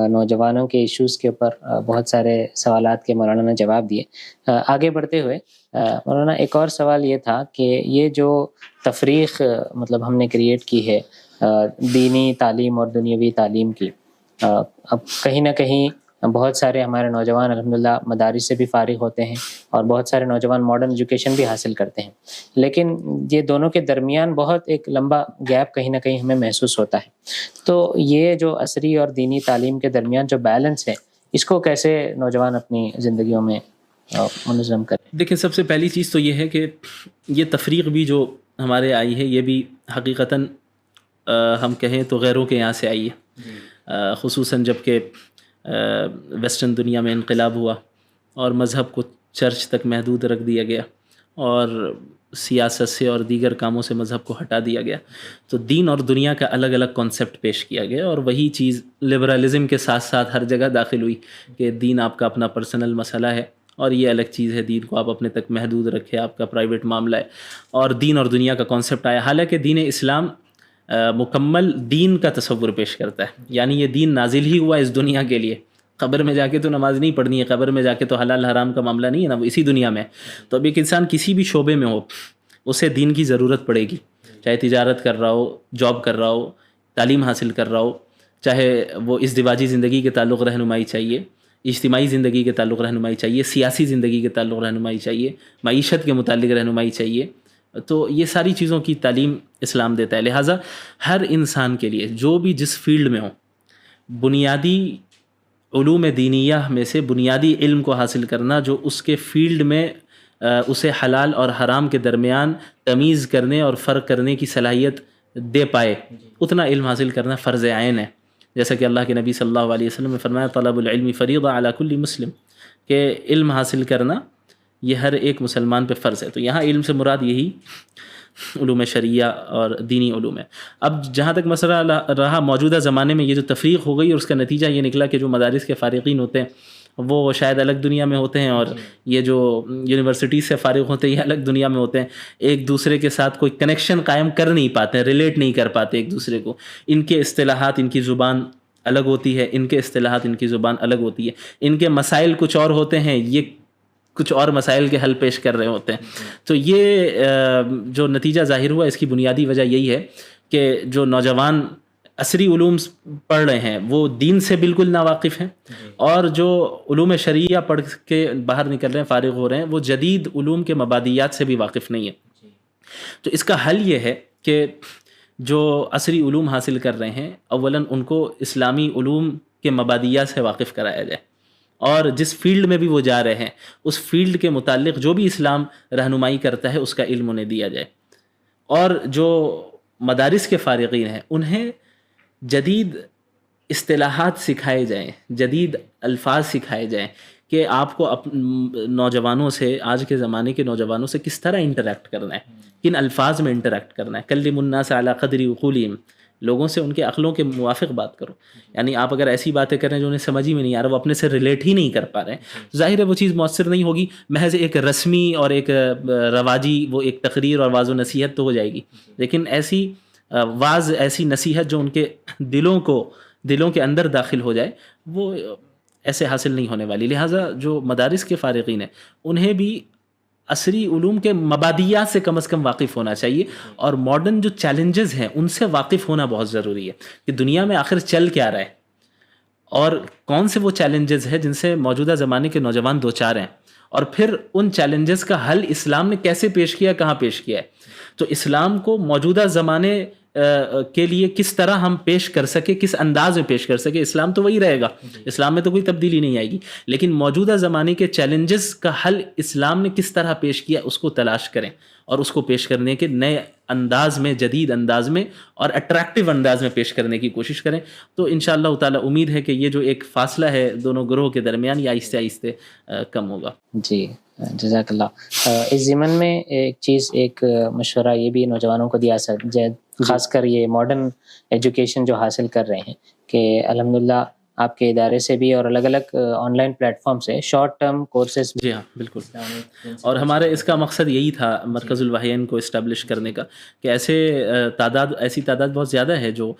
نوجوانوں کے ایشوز کے اوپر بہت سارے سوالات کے مولانا نے جواب دیے. آگے بڑھتے ہوئے مولانا ایک اور سوال یہ تھا کہ یہ جو تفریق مطلب ہم نے کریٹ کی ہے دینی تعلیم اور دنیاوی تعلیم کی, اب کہیں نہ کہیں بہت سارے ہمارے نوجوان الحمدللہ مدارس سے بھی فارغ ہوتے ہیں اور بہت سارے نوجوان ماڈرن ایجوکیشن بھی حاصل کرتے ہیں, لیکن یہ دونوں کے درمیان بہت ایک لمبا گیپ کہیں نہ کہیں ہمیں محسوس ہوتا ہے. تو یہ جو عصری اور دینی تعلیم کے درمیان جو بیلنس ہے اس کو کیسے نوجوان اپنی زندگیوں میں منظم کریں؟ دیکھیں, سب سے پہلی چیز تو یہ ہے کہ یہ تفریق بھی جو ہمارے آئی ہے یہ بھی حقیقتاً ہم کہیں تو غیروں کے یہاں سے آئی ہے, خصوصاً جب کہ ویسٹرن دنیا میں انقلاب ہوا اور مذہب کو چرچ تک محدود رکھ دیا گیا اور سیاست سے اور دیگر کاموں سے مذہب کو ہٹا دیا گیا, تو دین اور دنیا کا الگ الگ کانسیپٹ پیش کیا گیا اور وہی چیز لبرلزم کے ساتھ ساتھ ہر جگہ داخل ہوئی کہ دین آپ کا اپنا پرسنل مسئلہ ہے اور یہ الگ چیز ہے, دین کو آپ اپنے تک محدود رکھے, آپ کا پرائیویٹ معاملہ ہے, اور دین اور دنیا کا کانسیپٹ آیا. حالانکہ دین اسلام مکمل دین کا تصور پیش کرتا ہے, یعنی یہ دین نازل ہی ہوا اس دنیا کے لیے. قبر میں جا کے تو نماز نہیں پڑھنی ہے, قبر میں جا کے تو حلال حرام کا معاملہ نہیں ہے نا, وہ اسی دنیا میں. تو اب ایک انسان کسی بھی شعبے میں ہو اسے دین کی ضرورت پڑے گی, چاہے تجارت کر رہا ہو, جاب کر رہا ہو, تعلیم حاصل کر رہا ہو, چاہے وہ ازدواجی زندگی کے تعلق رہنمائی چاہیے, اجتماعی زندگی کے تعلق رہنمائی چاہیے, سیاسی زندگی کے تعلق رہنمائی چاہیے, معیشت کے متعلق رہنمائی چاہیے. تو یہ ساری چیزوں کی تعلیم اسلام دیتا ہے. لہٰذا ہر انسان کے لیے جو بھی جس فیلڈ میں ہو, بنیادی علوم دینیہ میں سے بنیادی علم کو حاصل کرنا جو اس کے فیلڈ میں اسے حلال اور حرام کے درمیان تمیز کرنے اور فرق کرنے کی صلاحیت دے پائے, اتنا علم حاصل کرنا فرض عین ہے. جیسا کہ اللہ کے نبی صلی اللہ علیہ وسلم نے فرمایا طلب العلم فریضہ علی کل مسلم, کہ علم حاصل کرنا یہ ہر ایک مسلمان پہ فرض ہے. تو یہاں علم سے مراد یہی علوم شرعیہ اور دینی علوم ہے. اب جہاں تک مسئلہ رہا موجودہ زمانے میں یہ جو تفریق ہو گئی اور اس کا نتیجہ یہ نکلا کہ جو مدارس کے فارغین ہوتے ہیں وہ شاید الگ دنیا میں ہوتے ہیں اور یہ جو یونیورسٹی سے فارغ ہوتے ہیں یہ الگ دنیا میں ہوتے ہیں, ایک دوسرے کے ساتھ کوئی کنیکشن قائم کر نہیں پاتے ہیں, ریلیٹ نہیں کر پاتے ایک دوسرے کو. ان کے اصطلاحات ان کی زبان الگ ہوتی ہے, ان کے اصطلاحات ان کی زبان الگ ہوتی ہے, ان کے مسائل کچھ اور ہوتے ہیں, یہ کچھ اور مسائل کے حل پیش کر رہے ہوتے ہیں. تو یہ جو نتیجہ ظاہر ہوا اس کی بنیادی وجہ یہی ہے کہ جو نوجوان عصری علوم پڑھ رہے ہیں وہ دین سے بالکل ناواقف ہیں, اور جو علوم شرعیہ پڑھ کے باہر نکل رہے ہیں, فارغ ہو رہے ہیں, وہ جدید علوم کے مبادیات سے بھی واقف نہیں ہیں. تو اس کا حل یہ ہے کہ جو عصری علوم حاصل کر رہے ہیں اولاً ان کو اسلامی علوم کے مبادیات سے واقف کرایا جائے, اور جس فیلڈ میں بھی وہ جا رہے ہیں اس فیلڈ کے متعلق جو بھی اسلام رہنمائی کرتا ہے اس کا علم انہیں دیا جائے. اور جو مدارس کے فارغین ہیں انہیں جدید اصطلاحات سکھائے جائیں, جدید الفاظ سکھائے جائیں کہ آپ کو نوجوانوں سے, آج کے زمانے کے نوجوانوں سے کس طرح انٹریکٹ کرنا ہے, کن الفاظ میں انٹریکٹ کرنا ہے. کلم الناس علی قدر عقولہم, لوگوں سے ان کے عقلوں کے موافق بات کرو. یعنی آپ اگر ایسی باتیں کر رہے ہیں جو انہیں سمجھ ہی میں نہیں آ رہا, وہ اپنے سے ریلیٹ ہی نہیں کر پا رہے ہیں, ظاہر ہے وہ چیز مؤثر نہیں ہوگی. محض ایک رسمی اور ایک رواجی وہ ایک تقریر اور واعظ و نصیحت تو ہو جائے گی, لیکن ایسی واعظ, ایسی نصیحت جو ان کے دلوں کے اندر داخل ہو جائے, وہ ایسے حاصل نہیں ہونے والی. لہٰذا جو مدارس کے فارغین ہیں انہیں بھی عصری علوم کے مبادیات سے کم از کم واقف ہونا چاہیے, اور ماڈرن جو چیلنجز ہیں ان سے واقف ہونا بہت ضروری ہے کہ دنیا میں آخر چل کیا رہا ہے اور کون سے وہ چیلنجز ہیں جن سے موجودہ زمانے کے نوجوان دو چار ہیں, اور پھر ان چیلنجز کا حل اسلام نے کیسے پیش کیا, کہاں پیش کیا ہے. تو اسلام کو موجودہ زمانے کے لیے کس طرح ہم پیش کر سکے, کس انداز میں پیش کر سکے. اسلام تو وہی رہے گا, اسلام میں تو کوئی تبدیلی نہیں آئے گی, لیکن موجودہ زمانے کے چیلنجز کا حل اسلام نے کس طرح پیش کیا اس کو تلاش کریں اور اس کو پیش کرنے کے نئے انداز میں, جدید انداز میں اور اٹریکٹیو انداز میں پیش کرنے کی کوشش کریں. تو انشاءاللہ تعالی امید ہے کہ یہ جو ایک فاصلہ ہے دونوں گروہ کے درمیان یہ آہستہ آہستہ کم ہوگا. جی جزاک اللہ. اس ضمن میں ایک مشورہ یہ بھی نوجوانوں کو دیا خاص کر یہ ماڈرن ایجوکیشن جو حاصل کر رہے ہیں کہ الحمدللہ آپ کے ادارے سے بھی اور الگ الگ آن لائن پلیٹ فارم سے شارٹ ٹرم کورسز. جی ہاں بالکل. اور ہمارے اس کا مقصد یہی تھا مرکز الوحیین کو اسٹیبلش کرنے کا کہ ایسی تعداد بہت زیادہ ہے جو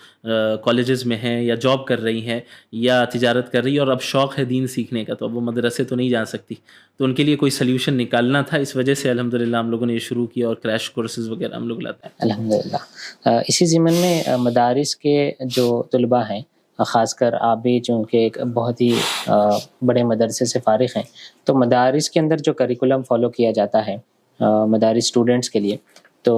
کالجز میں ہیں یا جاب کر رہی ہیں یا تجارت کر رہی ہے اور اب شوق ہے دین سیکھنے کا، تو اب وہ مدرسے تو نہیں جا سکتی، تو ان کے لیے کوئی سلیوشن نکالنا تھا. اس وجہ سے الحمدللہ ہم لوگوں نے یہ شروع کیا اور کریش کورسز وغیرہ ہم لوگ لاتے ہیں. الحمدللہ. اسی ضمن میں مدارس کے جو طلباء ہیں، خاص کر آپ بھی چونکہ ایک بہت ہی بڑے مدرسے سے فارغ ہیں، تو مدارس کے اندر جو کریکولم فالو کیا جاتا ہے مدارس اسٹوڈنٹس کے لیے، تو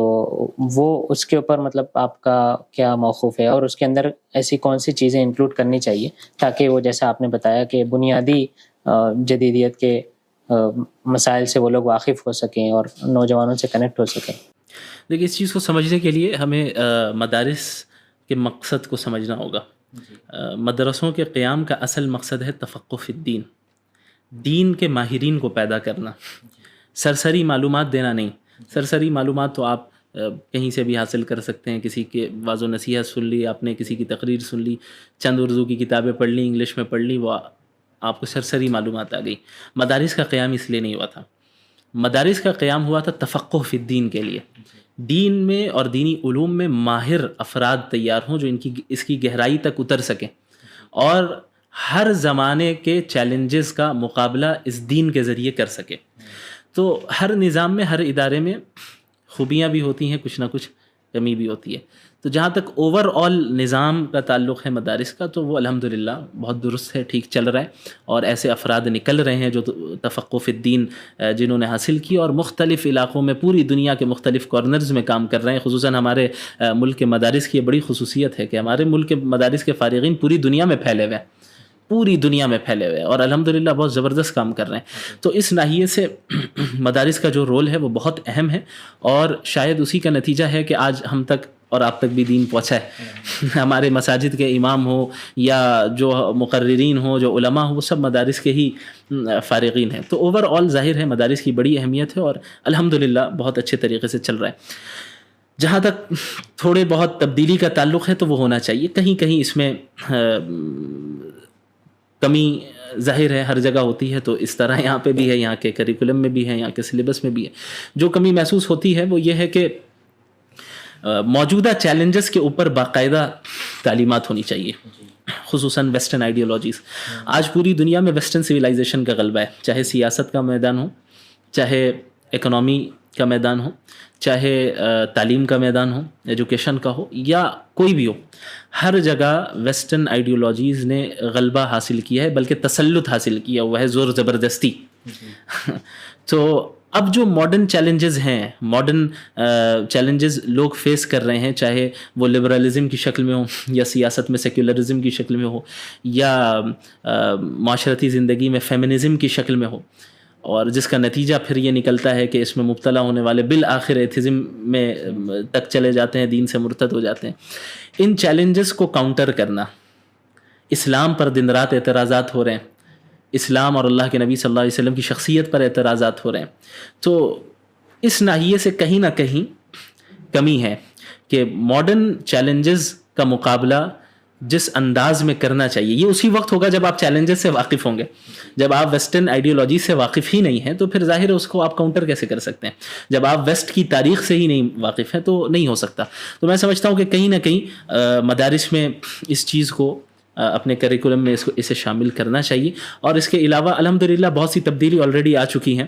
وہ اس کے اوپر مطلب آپ کا کیا موقف ہے، اور اس کے اندر ایسی کون سی چیزیں انکلوڈ کرنی چاہیے تاکہ وہ جیسا آپ نے بتایا کہ بنیادی جدیدیت کے مسائل سے وہ لوگ واقف ہو سکیں اور نوجوانوں سے کنیکٹ ہو سکیں؟ دیکھیے، اس چیز کو سمجھنے کے لیے ہمیں مدارس کے مقصد کو سمجھنا ہوگا. مدرسوں کے قیام کا اصل مقصد ہے تفقہ فی الدین، دین کے ماہرین کو پیدا کرنا، سرسری معلومات دینا نہیں. سرسری معلومات تو آپ کہیں سے بھی حاصل کر سکتے ہیں، کسی کے واعظ و نصیحت سن لی آپ نے، کسی کی تقریر سن لی، چند اردو کی کتابیں پڑھ لی، انگلش میں پڑھ لی، وہ آپ کو سرسری معلومات آ گئی. مدارس کا قیام اس لیے نہیں ہوا تھا. مدارس کا قیام ہوا تھا تفقہ فی الدین کے لیے، دین میں اور دینی علوم میں ماہر افراد تیار ہوں جو اس کی گہرائی تک اتر سکیں اور ہر زمانے کے چیلنجز کا مقابلہ اس دین کے ذریعے کر سکے. تو ہر نظام میں، ہر ادارے میں خوبیاں بھی ہوتی ہیں، کچھ نہ کچھ کمی بھی ہوتی ہے. تو جہاں تک اوور آل نظام کا تعلق ہے مدارس کا، تو وہ الحمدللہ بہت درست ہے، ٹھیک چل رہا ہے، اور ایسے افراد نکل رہے ہیں جو تفقہ فی الدین جنہوں نے حاصل کی اور مختلف علاقوں میں، پوری دنیا کے مختلف کارنرز میں کام کر رہے ہیں. خصوصاً ہمارے ملک کے مدارس کی یہ بڑی خصوصیت ہے کہ ہمارے ملک کے مدارس کے فارغین پوری دنیا میں پھیلے ہوئے ہیں، پوری دنیا میں پھیلے ہوئے ہیں، اور الحمدللہ بہت زبردست کام کر رہے ہیں. تو اس ناحیے سے مدارس کا جو رول ہے وہ بہت اہم ہے، اور شاید اسی کا نتیجہ ہے کہ آج ہم تک اور آپ تک بھی دین پہنچا ہے. ہمارے مساجد کے امام ہوں یا جو مقررین ہوں، جو علماء ہوں، وہ سب مدارس کے ہی فارغین ہیں. تو اوور آل ظاہر ہے مدارس کی بڑی اہمیت ہے اور الحمدللہ بہت اچھے طریقے سے چل رہا ہے. جہاں تک تھوڑے بہت تبدیلی کا تعلق ہے تو وہ ہونا چاہیے، کہیں کہیں اس میں کمی ظاہر ہے، ہر جگہ ہوتی ہے. تو اس طرح یہاں پہ بھی ہے، یہاں کے کریکولم میں بھی ہے، یہاں کے سلیبس میں بھی ہے. جو کمی محسوس ہوتی ہے وہ یہ ہے کہ موجودہ چیلنجز کے اوپر باقاعدہ تعلیمات ہونی چاہیے، خصوصاً ویسٹرن آئیڈیالوجیز. آج پوری دنیا میں ویسٹرن سویلائزیشن کا غلبہ ہے، چاہے سیاست کا میدان ہو، چاہے اکنامی کا میدان ہو، چاہے تعلیم کا میدان ہو، ایجوکیشن کا ہو، یا کوئی بھی ہو. ہر جگہ ویسٹرن آئیڈیالوجیز نے غلبہ حاصل کیا ہے، بلکہ تسلط حاصل کیا ہوا ہے، زور زبردستی. تو اب جو ماڈرن چیلنجز ہیں، ماڈرن چیلنجز لوگ فیس کر رہے ہیں، چاہے وہ لبرلزم کی شکل میں ہو، یا سیاست میں سیکولرزم کی شکل میں ہو، یا معاشرتی زندگی میں فیمنزم کی شکل میں ہو، اور جس کا نتیجہ پھر یہ نکلتا ہے کہ اس میں مبتلا ہونے والے بالآخر ایتھزم میں تک چلے جاتے ہیں، دین سے مرتد ہو جاتے ہیں. ان چیلنجز کو کاؤنٹر کرنا، اسلام پر دن رات اعتراضات ہو رہے ہیں، اسلام اور اللہ کے نبی صلی اللہ علیہ وسلم کی شخصیت پر اعتراضات ہو رہے ہیں. تو اس ناحیے سے کہیں نہ کہیں کمی ہے کہ ماڈرن چیلنجز کا مقابلہ جس انداز میں کرنا چاہیے، یہ اسی وقت ہوگا جب آپ چیلنجز سے واقف ہوں گے. جب آپ ویسٹرن آئیڈیالوجی سے واقف ہی نہیں ہیں تو پھر ظاہر ہے اس کو آپ کاؤنٹر کیسے کر سکتے ہیں. جب آپ ویسٹ کی تاریخ سے ہی نہیں واقف ہیں تو نہیں ہو سکتا. تو میں سمجھتا ہوں کہ کہیں نہ کہیں مدارس میں اس چیز کو اپنے کریکولم میں اسے شامل کرنا چاہیے. اور اس کے علاوہ الحمدللہ بہت سی تبدیلی آلریڈی آ چکی ہیں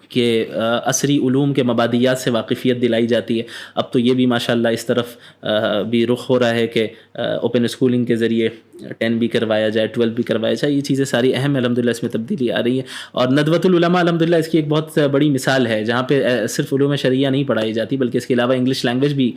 کہ عصری علوم کے مبادیات سے واقفیت دلائی جاتی ہے. اب تو یہ بھی ماشاءاللہ اس طرف بھی رخ ہو رہا ہے کہ اوپن اسکولنگ کے ذریعے 10 بھی کروایا جائے، 12 بھی کروایا جائے. یہ چیزیں ساری اہم الحمدللہ اس میں تبدیلی آ رہی ہے. اور ندوۃ العلماء الحمدللہ اس کی ایک بہت بڑی مثال ہے، جہاں پہ صرف علوم شرعیہ نہیں پڑھائی جاتی بلکہ اس کے علاوہ انگلش لینگویج بھی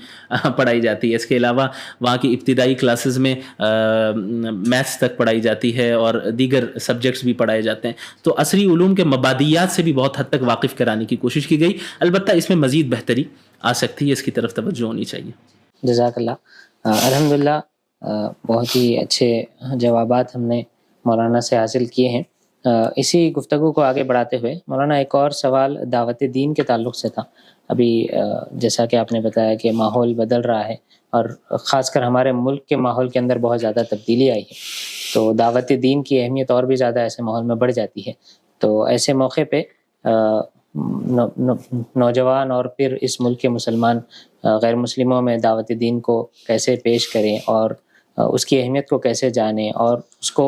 پڑھائی جاتی ہے. اس کے علاوہ وہاں کی ابتدائی کلاسز میں میتھس تک پڑھائی جاتی ہے اور دیگر سبجیکٹس بھی پڑھائے جاتے ہیں. تو عصری علوم کے مبادیات سے بھی بہت حد تک واقف کرانے کی کوشش کی گئی. البتہ اس میں مزید بہتری آ سکتی ہے، اس کی طرف توجہ ہونی چاہیے. جزاک اللہ. الحمدللہ بہت ہی اچھے جوابات ہم نے مولانا سے حاصل کیے ہیں. اسی گفتگو کو آگے بڑھاتے ہوئے مولانا ایک اور سوال دعوت دین کے تعلق سے تھا. ابھی جیسا کہ آپ نے بتایا کہ ماحول بدل رہا ہے اور خاص کر ہمارے ملک کے ماحول کے اندر بہت زیادہ تبدیلی آئی ہے. تو دعوت دین کی اہمیت اور بھی زیادہ ایسے ماحول میں بڑھ جاتی ہے. تو ایسے موقع پہ نوجوان اور پھر اس ملک کے مسلمان غیر مسلموں میں دعوت دین کو کیسے پیش کریں اور اس کی اہمیت کو کیسے جانیں اور اس کو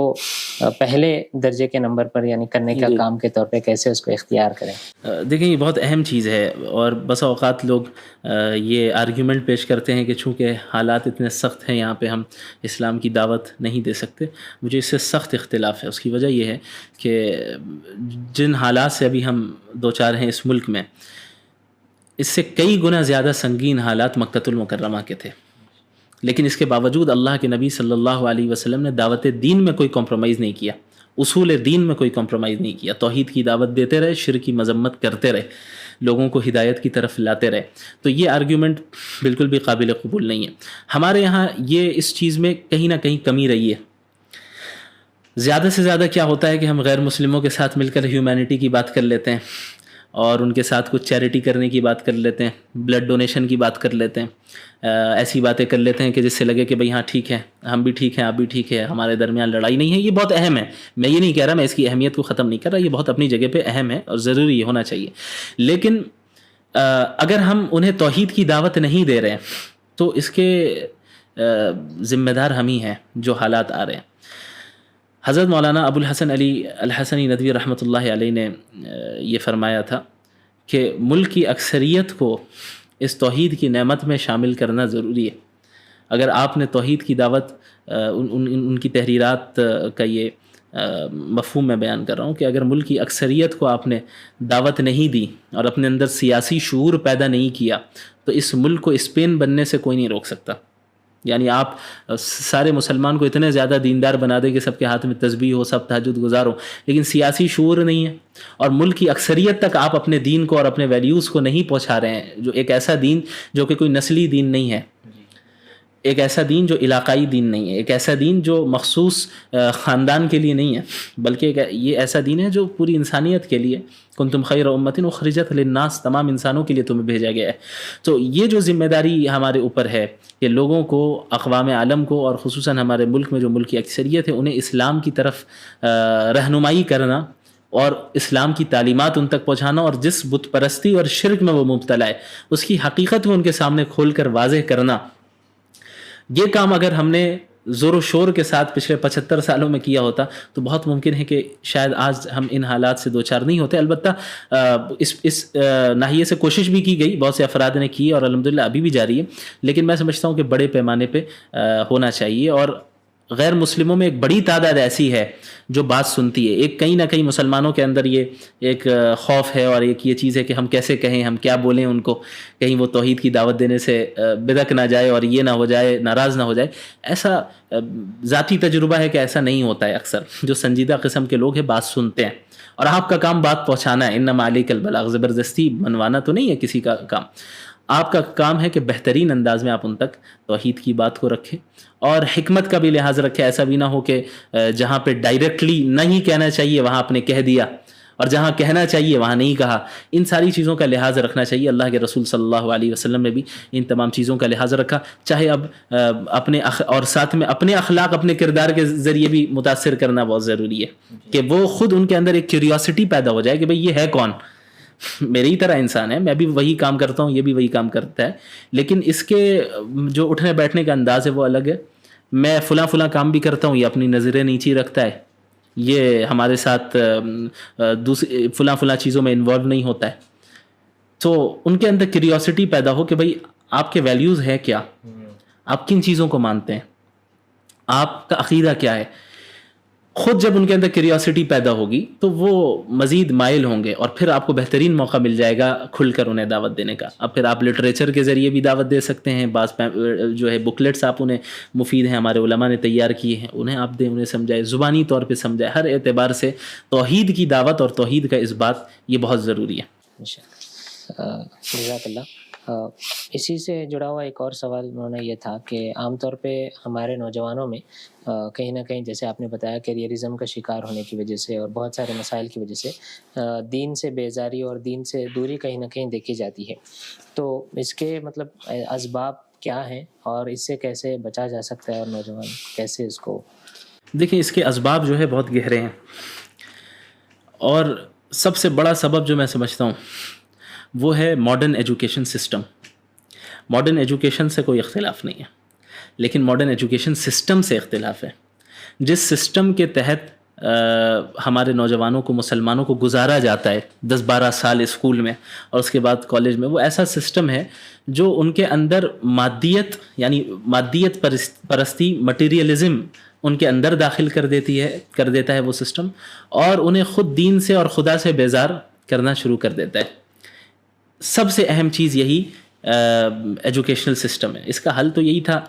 پہلے درجے کے نمبر پر یعنی کرنے کا کام کے طور پہ کیسے اس کو اختیار کریں. دیکھیں یہ بہت اہم چیز ہے، اور بسا اوقات لوگ یہ آرگیومنٹ پیش کرتے ہیں کہ چونکہ حالات اتنے سخت ہیں یہاں پہ ہم اسلام کی دعوت نہیں دے سکتے. مجھے اس سے سخت اختلاف ہے. اس کی وجہ یہ ہے کہ جن حالات سے ابھی ہم دو چار ہیں اس ملک میں، اس سے کئی گنا زیادہ سنگین حالات مکۃ المکرمہ کے تھے، لیکن اس کے باوجود اللہ کے نبی صلی اللہ علیہ وسلم نے دعوت دین میں کوئی کمپرومائز نہیں کیا، اصول دین میں کوئی کمپرومائز نہیں کیا، توحید کی دعوت دیتے رہے، شرک کی مذمت کرتے رہے، لوگوں کو ہدایت کی طرف لاتے رہے. تو یہ آرگیومنٹ بالکل بھی قابل قبول نہیں ہے. ہمارے یہاں یہ اس چیز میں کہیں نہ کہیں کمی رہی ہے. زیادہ سے زیادہ کیا ہوتا ہے کہ ہم غیر مسلموں کے ساتھ مل کر ہیومینٹی کی بات کر لیتے ہیں، اور ان کے ساتھ کچھ چیریٹی کرنے کی بات کر لیتے ہیں، بلڈ ڈونیشن کی بات کر لیتے ہیں، ایسی باتیں کر لیتے ہیں کہ جس سے لگے کہ بھئی ہاں ٹھیک ہے، ہم بھی ٹھیک ہیں، آپ بھی ٹھیک ہے، ہمارے درمیان لڑائی نہیں ہے. یہ بہت اہم ہے، میں یہ نہیں کہہ رہا، میں اس کی اہمیت کو ختم نہیں کر رہا، یہ بہت اپنی جگہ پہ اہم ہے اور ضروری ہونا چاہیے. لیکن اگر ہم انہیں توحید کی دعوت نہیں دے رہے ہیں تو اس کے ذمہ دار ہم ہی ہیں جو حالات آ رہے ہیں. حضرت مولانا ابو الحسن علی الحسنی ندوی رحمۃ اللہ علیہ نے یہ فرمایا تھا کہ ملک کی اکثریت کو اس توحید کی نعمت میں شامل کرنا ضروری ہے. اگر آپ نے توحید کی دعوت ان کی تحریرات کا یہ مفہوم میں بیان کر رہا ہوں کہ اگر ملک کی اکثریت کو آپ نے دعوت نہیں دی اور اپنے اندر سیاسی شعور پیدا نہیں کیا تو اس ملک کو اسپین بننے سے کوئی نہیں روک سکتا. یعنی آپ سارے مسلمان کو اتنے زیادہ دیندار بنا دیں کہ سب کے ہاتھ میں تسبیح ہو، سب تہجد گزار ہو، لیکن سیاسی شعور نہیں ہے اور ملک کی اکثریت تک آپ اپنے دین کو اور اپنے ویلیوز کو نہیں پہنچا رہے ہیں، جو ایک ایسا دین جو کہ کوئی نسلی دین نہیں ہے، ایک ایسا دین جو علاقائی دین نہیں ہے، ایک ایسا دین جو مخصوص خاندان کے لیے نہیں ہے، بلکہ یہ ایسا دین ہے جو پوری انسانیت کے لیے، کنتم خیر امۃ اخرجت للناس، تمام انسانوں کے لیے تمہیں بھیجا گیا ہے. تو یہ جو ذمہ داری ہمارے اوپر ہے کہ لوگوں کو، اقوام عالم کو، اور خصوصاً ہمارے ملک میں جو ملک کی اکثریت ہے انہیں اسلام کی طرف رہنمائی کرنا اور اسلام کی تعلیمات ان تک پہنچانا، اور جس بت پرستی اور شرک میں وہ مبتلا ہے اس کی حقیقت کو ان کے سامنے کھول کر واضح کرنا. یہ کام اگر ہم نے زور و شور کے ساتھ پچھلے 75 سالوں میں کیا ہوتا تو بہت ممکن ہے کہ شاید آج ہم ان حالات سے دوچار نہیں ہوتے. البتہ اس ناحیے سے کوشش بھی کی گئی، بہت سے افراد نے کی اور الحمدللہ ابھی بھی جاری ہے، لیکن میں سمجھتا ہوں کہ بڑے پیمانے پہ ہونا چاہیے. اور غیر مسلموں میں ایک بڑی تعداد ایسی ہے جو بات سنتی ہے. ایک کہیں نہ کہیں مسلمانوں کے اندر یہ ایک خوف ہے اور ایک یہ چیز ہے کہ ہم کیسے کہیں، ہم کیا بولیں ان کو، کہیں وہ توحید کی دعوت دینے سے بدک نہ جائے اور یہ نہ ہو جائے، ناراض نہ ہو جائے. ایسا ذاتی تجربہ ہے کہ ایسا نہیں ہوتا ہے. اکثر جو سنجیدہ قسم کے لوگ ہیں بات سنتے ہیں، اور آپ کا کام بات پہنچانا ہے. انما علیک البلاغ، زبردستی منوانا تو نہیں ہے کسی کا کام. آپ کا کام ہے کہ بہترین انداز میں آپ ان تک توحید کی بات کو رکھیں اور حکمت کا بھی لحاظ رکھیں. ایسا بھی نہ ہو کہ جہاں پہ ڈائریکٹلی نہیں کہنا چاہیے وہاں آپ نے کہہ دیا، اور جہاں کہنا چاہیے وہاں نہیں کہا. ان ساری چیزوں کا لحاظ رکھنا چاہیے. اللہ کے رسول صلی اللہ علیہ وسلم نے بھی ان تمام چیزوں کا لحاظ رکھا. چاہے اب اپنے اور ساتھ میں اپنے اخلاق، اپنے کردار کے ذریعے بھی متاثر کرنا بہت ضروری ہے کہ وہ خود ان کے اندر ایک کیوریوسٹی پیدا ہو جائے کہ بھئی یہ ہے کون، میری طرح انسان ہے، میں بھی وہی کام کرتا ہوں، یہ بھی وہی کام کرتا ہے، لیکن اس کے جو اٹھنے بیٹھنے کا انداز ہے وہ الگ ہے. میں فلاں کام بھی کرتا ہوں، یہ اپنی نظریں نیچی رکھتا ہے، یہ ہمارے ساتھ دوسری فلاں چیزوں میں انوالو نہیں ہوتا ہے. تو ان کے اندر کیوریوسٹی پیدا ہو کہ بھئی آپ کے ویلیوز ہے کیا، آپ کن چیزوں کو مانتے ہیں، آپ کا عقیدہ کیا ہے. خود جب ان کے اندر کیوریوسٹی پیدا ہوگی تو وہ مزید مائل ہوں گے، اور پھر آپ کو بہترین موقع مل جائے گا کھل کر انہیں دعوت دینے کا. اب پھر آپ لٹریچر کے ذریعے بھی دعوت دے سکتے ہیں. بعض جو ہے بکلیٹس آپ انہیں مفید ہیں، ہمارے علماء نے تیار کیے ہیں، انہیں آپ دیں، انہیں سمجھائے، زبانی طور پہ سمجھائے. ہر اعتبار سے توحید کی دعوت اور توحید کا اس بات یہ بہت ضروری ہے. جزاک اللہ. اسی سے جڑا ہوا ایک اور سوال انہوں نے یہ تھا کہ عام طور پہ ہمارے نوجوانوں میں کہیں نہ کہیں جیسے آپ نے بتایا کیریئرزم کا شکار ہونے کی وجہ سے اور بہت سارے مسائل کی وجہ سے دین سے بیزاری اور دین سے دوری کہیں نہ کہیں دیکھی جاتی ہے. تو اس کے مطلب اسباب کیا ہیں اور اس سے کیسے بچا جا سکتا ہے اور نوجوان کیسے اس کو دیکھیں اس کے اسباب جو ہے بہت گہرے ہیں، اور سب سے بڑا سبب جو میں سمجھتا ہوں وہ ہے modern education system. Modern education سے کوئی اختلاف نہیں ہے، لیکن ماڈرن ایجوکیشن سسٹم سے اختلاف ہے. جس سسٹم کے تحت ہمارے نوجوانوں کو، مسلمانوں کو گزارا جاتا ہے 10-12 سال اسکول میں اور اس کے بعد کالج میں، وہ ایسا سسٹم ہے جو ان کے اندر مادیت، یعنی مادیت پرستی، مٹیریلزم ان کے اندر داخل کر دیتا ہے وہ سسٹم، اور انہیں خود دین سے اور خدا سے بیزار کرنا شروع کر دیتا ہے. سب سے اہم چیز یہی ایجوکیشنل سسٹم ہے. اس کا حل تو یہی تھا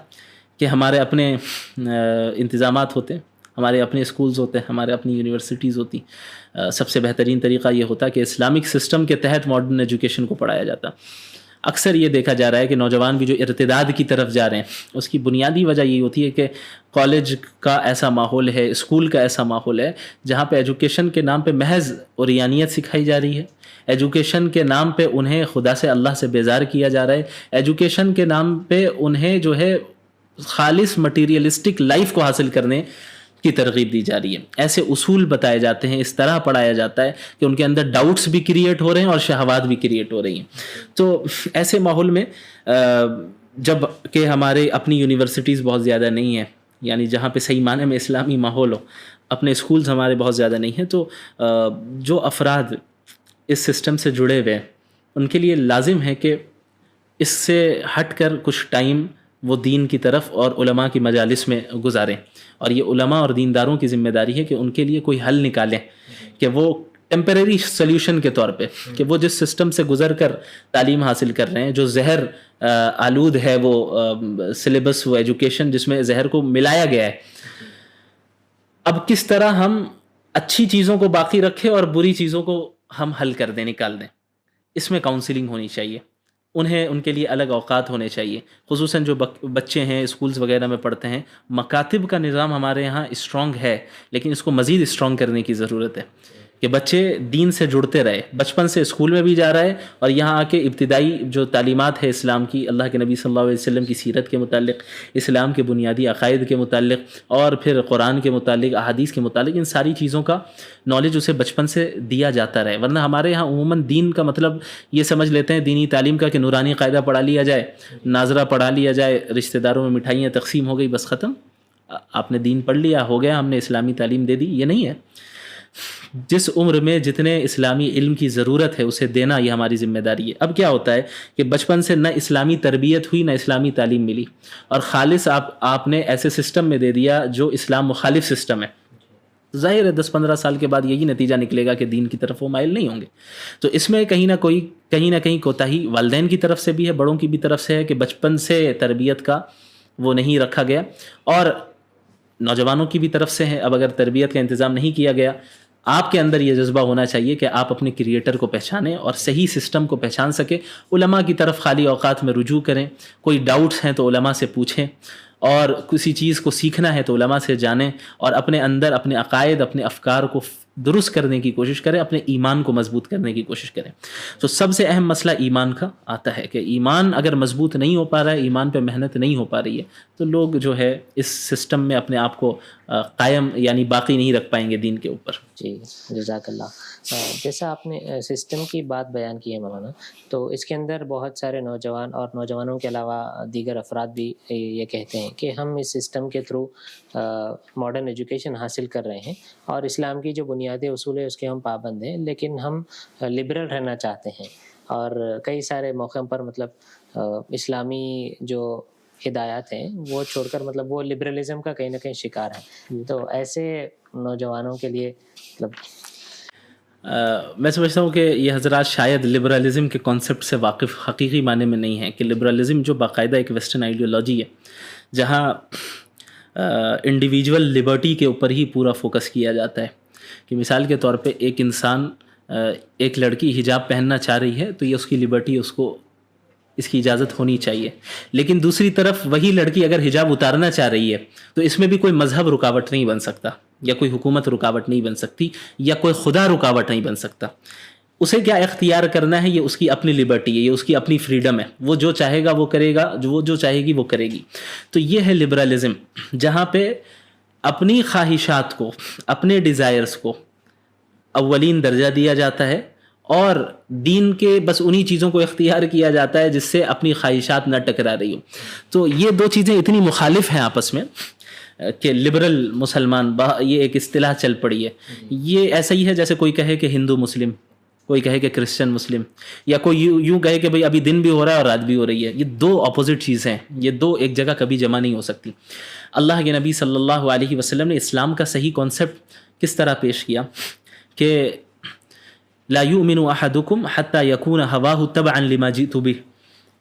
کہ ہمارے اپنے انتظامات ہوتے ہیں، ہمارے اپنے اسکولز ہوتے ہیں، ہمارے اپنی یونیورسٹیز ہوتی. سب سے بہترین طریقہ یہ ہوتا کہ اسلامک سسٹم کے تحت ماڈرن ایجوکیشن کو پڑھایا جاتا. اکثر یہ دیکھا جا رہا ہے کہ نوجوان بھی جو ارتداد کی طرف جا رہے ہیں، اس کی بنیادی وجہ یہی ہوتی ہے کہ کالج کا ایسا ماحول ہے، اسکول کا ایسا ماحول ہے جہاں پہ ایجوکیشن کے نام پہ محض اوریانیت سکھائی جا رہی ہے. ایجوکیشن کے نام پہ انہیں خدا سے، اللہ سے بیزار کیا جا رہا ہے. ایجوکیشن کے نام پہ انہیں جو ہے خالص مٹیریلسٹک لائف کو حاصل کرنے کی ترغیب دی جا رہی ہے. ایسے اصول بتائے جاتے ہیں، اس طرح پڑھایا جاتا ہے کہ ان کے اندر ڈاؤٹس بھی کریٹ ہو رہے ہیں اور شہوات بھی کریٹ ہو رہی ہیں. تو ایسے ماحول میں جب کہ ہمارے اپنی یونیورسٹیز بہت زیادہ نہیں ہیں، یعنی جہاں پہ صحیح معنی میں اسلامی ماحول ہو، اپنے اسکولز ہمارے بہت زیادہ نہیں ہیں، تو جو افراد اس سسٹم سے جڑے ہوئے ہیں ان کے لیے لازم ہے کہ اس سے ہٹ کر کچھ ٹائم وہ دین کی طرف اور علماء کی مجالس میں گزاریں. اور یہ علماء اور دینداروں کی ذمہ داری ہے کہ ان کے لیے کوئی حل نکالیں، کہ وہ ٹیمپریری سلیوشن کے طور پہ، کہ وہ جس سسٹم سے گزر کر تعلیم حاصل کر رہے ہیں، جو زہر آلود ہے وہ سلیبس، وہ ایجوکیشن جس میں زہر کو ملایا گیا ہے، اب کس طرح ہم اچھی چیزوں کو باقی رکھیں اور بری چیزوں کو ہم حل کر دیں، نکال دیں. اس میں کاؤنسلنگ ہونی چاہیے، ان کے لیے الگ اوقات ہونے چاہیے. خصوصاً جو بچے ہیں اسکولز وغیرہ میں پڑھتے ہیں، مکاتب کا نظام ہمارے یہاں اسٹرانگ ہے، لیکن اس کو مزید اسٹرانگ کرنے کی ضرورت ہے کہ بچے دین سے جڑتے رہے. بچپن سے اسکول میں بھی جا رہا ہے اور یہاں آ کے ابتدائی جو تعلیمات ہے اسلام کی، اللہ کے نبی صلی اللہ علیہ وسلم کی سیرت کے متعلق، اسلام کے بنیادی عقائد کے متعلق، اور پھر قرآن کے متعلق، احادیث کے متعلق، ان ساری چیزوں کا نالج اسے بچپن سے دیا جاتا رہے. ورنہ ہمارے یہاں عموماً دین کا مطلب یہ سمجھ لیتے ہیں دینی تعلیم کا کہ نورانی قاعدہ پڑھا لیا جائے، ناظرہ پڑھا لیا جائے، رشتہ داروں میں مٹھائیاں تقسیم ہو گئی، بس ختم، آپ نے دین پڑھ لیا، ہو گیا، ہم نے اسلامی تعلیم دے دی. یہ نہیں ہے. جس عمر میں جتنے اسلامی علم کی ضرورت ہے اسے دینا یہ ہماری ذمہ داری ہے. اب کیا ہوتا ہے کہ بچپن سے نہ اسلامی تربیت ہوئی، نہ اسلامی تعلیم ملی، اور خالص آپ نے ایسے سسٹم میں دے دیا جو اسلام مخالف سسٹم ہے. ظاہر ہے 10-15 سال کے بعد یہی نتیجہ نکلے گا کہ دین کی طرف وہ مائل نہیں ہوں گے. تو اس میں کہیں نہ کہیں کوتاہی والدین کی طرف سے بھی ہے، بڑوں کی بھی طرف سے ہے کہ بچپن سے تربیت کا وہ نہیں رکھا گیا، اور نوجوانوں کی بھی طرف سے ہے. اب اگر تربیت کا انتظام نہیں کیا گیا، آپ کے اندر یہ جذبہ ہونا چاہیے کہ آپ اپنے کریٹر کو پہچانیں اور صحیح سسٹم کو پہچان سکیں. علماء کی طرف خالی اوقات میں رجوع کریں، کوئی ڈاؤٹس ہیں تو علماء سے پوچھیں، اور کسی چیز کو سیکھنا ہے تو علماء سے جانیں، اور اپنے اندر اپنے عقائد، اپنے افکار کو درست کرنے کی کوشش کریں، اپنے ایمان کو مضبوط کرنے کی کوشش کریں. تو سب سے اہم مسئلہ ایمان کا آتا ہے کہ ایمان اگر مضبوط نہیں ہو پا رہا ہے، ایمان پہ محنت نہیں ہو پا رہی ہے، تو لوگ جو ہے اس سسٹم میں اپنے آپ کو قائم یعنی باقی نہیں رکھ پائیں گے دین کے اوپر. جی جزاک اللہ. جیسا آپ نے سسٹم کی بات بیان کی ہے مولانا، تو اس کے اندر بہت سارے نوجوان اور نوجوانوں کے علاوہ دیگر افراد بھی یہ کہتے ہیں کہ ہم اس سسٹم کے تھرو ماڈرن ایجوکیشن حاصل کر رہے ہیں اور اسلام کی جو بنیادی اصول ہے اس کے ہم پابند ہیں، لیکن ہم لبرل رہنا چاہتے ہیں، اور کئی سارے موقعوں پر مطلب اسلامی جو ہدایات ہیں وہ چھوڑ کر مطلب وہ لبرلزم کا کہیں نہ کہیں شکار ہیں. تو ایسے نوجوانوں کے لیے مطلب میں سمجھتا ہوں کہ یہ حضرات شاید لبرلزم کے کانسیپٹ سے واقف حقیقی معنی میں نہیں ہیں. کہ لبرلزم جو باقاعدہ ایک ویسٹرن آئیڈیالوجی ہے جہاں انڈیویجول لبرٹی کے اوپر ہی پورا فوکس کیا جاتا ہے. کہ مثال کے طور پہ ایک انسان، ایک لڑکی حجاب پہننا چاہ رہی ہے تو یہ اس کی لبرٹی، اس کو اس کی اجازت ہونی چاہیے. لیکن دوسری طرف وہی لڑکی اگر حجاب اتارنا چاہ رہی ہے تو اس میں بھی کوئی مذہب رکاوٹ نہیں بن سکتا، یا کوئی حکومت رکاوٹ نہیں بن سکتی، یا کوئی خدا رکاوٹ نہیں بن سکتا. اسے کیا اختیار کرنا ہے یہ اس کی اپنی لبرٹی ہے، یہ اس کی اپنی فریڈم ہے. وہ جو چاہے گا وہ کرے گا، جو چاہے گی وہ کرے گی. تو یہ ہے لبرلزم، جہاں پہ اپنی خواہشات کو، اپنے ڈیزائرز کو اولین درجہ دیا جاتا ہے، اور دین کے بس انہی چیزوں کو اختیار کیا جاتا ہے جس سے اپنی خواہشات نہ ٹکرا رہی ہوں. تو یہ دو چیزیں اتنی مخالف ہیں آپس میں کہ لبرل مسلمان، یہ ایک اصطلاح چل پڑی ہے. یہ ایسا ہی ہے جیسے کوئی کہے کہ ہندو مسلم، کوئی کہے کہ کرسچن مسلم، یا کوئی یوں کہے کہ بھئی ابھی دن بھی ہو رہا ہے اور رات بھی ہو رہی ہے. یہ دو اپوزٹ چیزیں ہیں، یہ دو ایک جگہ کبھی جمع نہیں ہو سکتی. اللہ کے نبی صلی اللہ علیہ وسلم نے اسلام کا صحیح کانسیپٹ کس طرح پیش کیا کہ لا یؤمن احدکم حتی یکون ہواہ تبعا لما جئت بہ،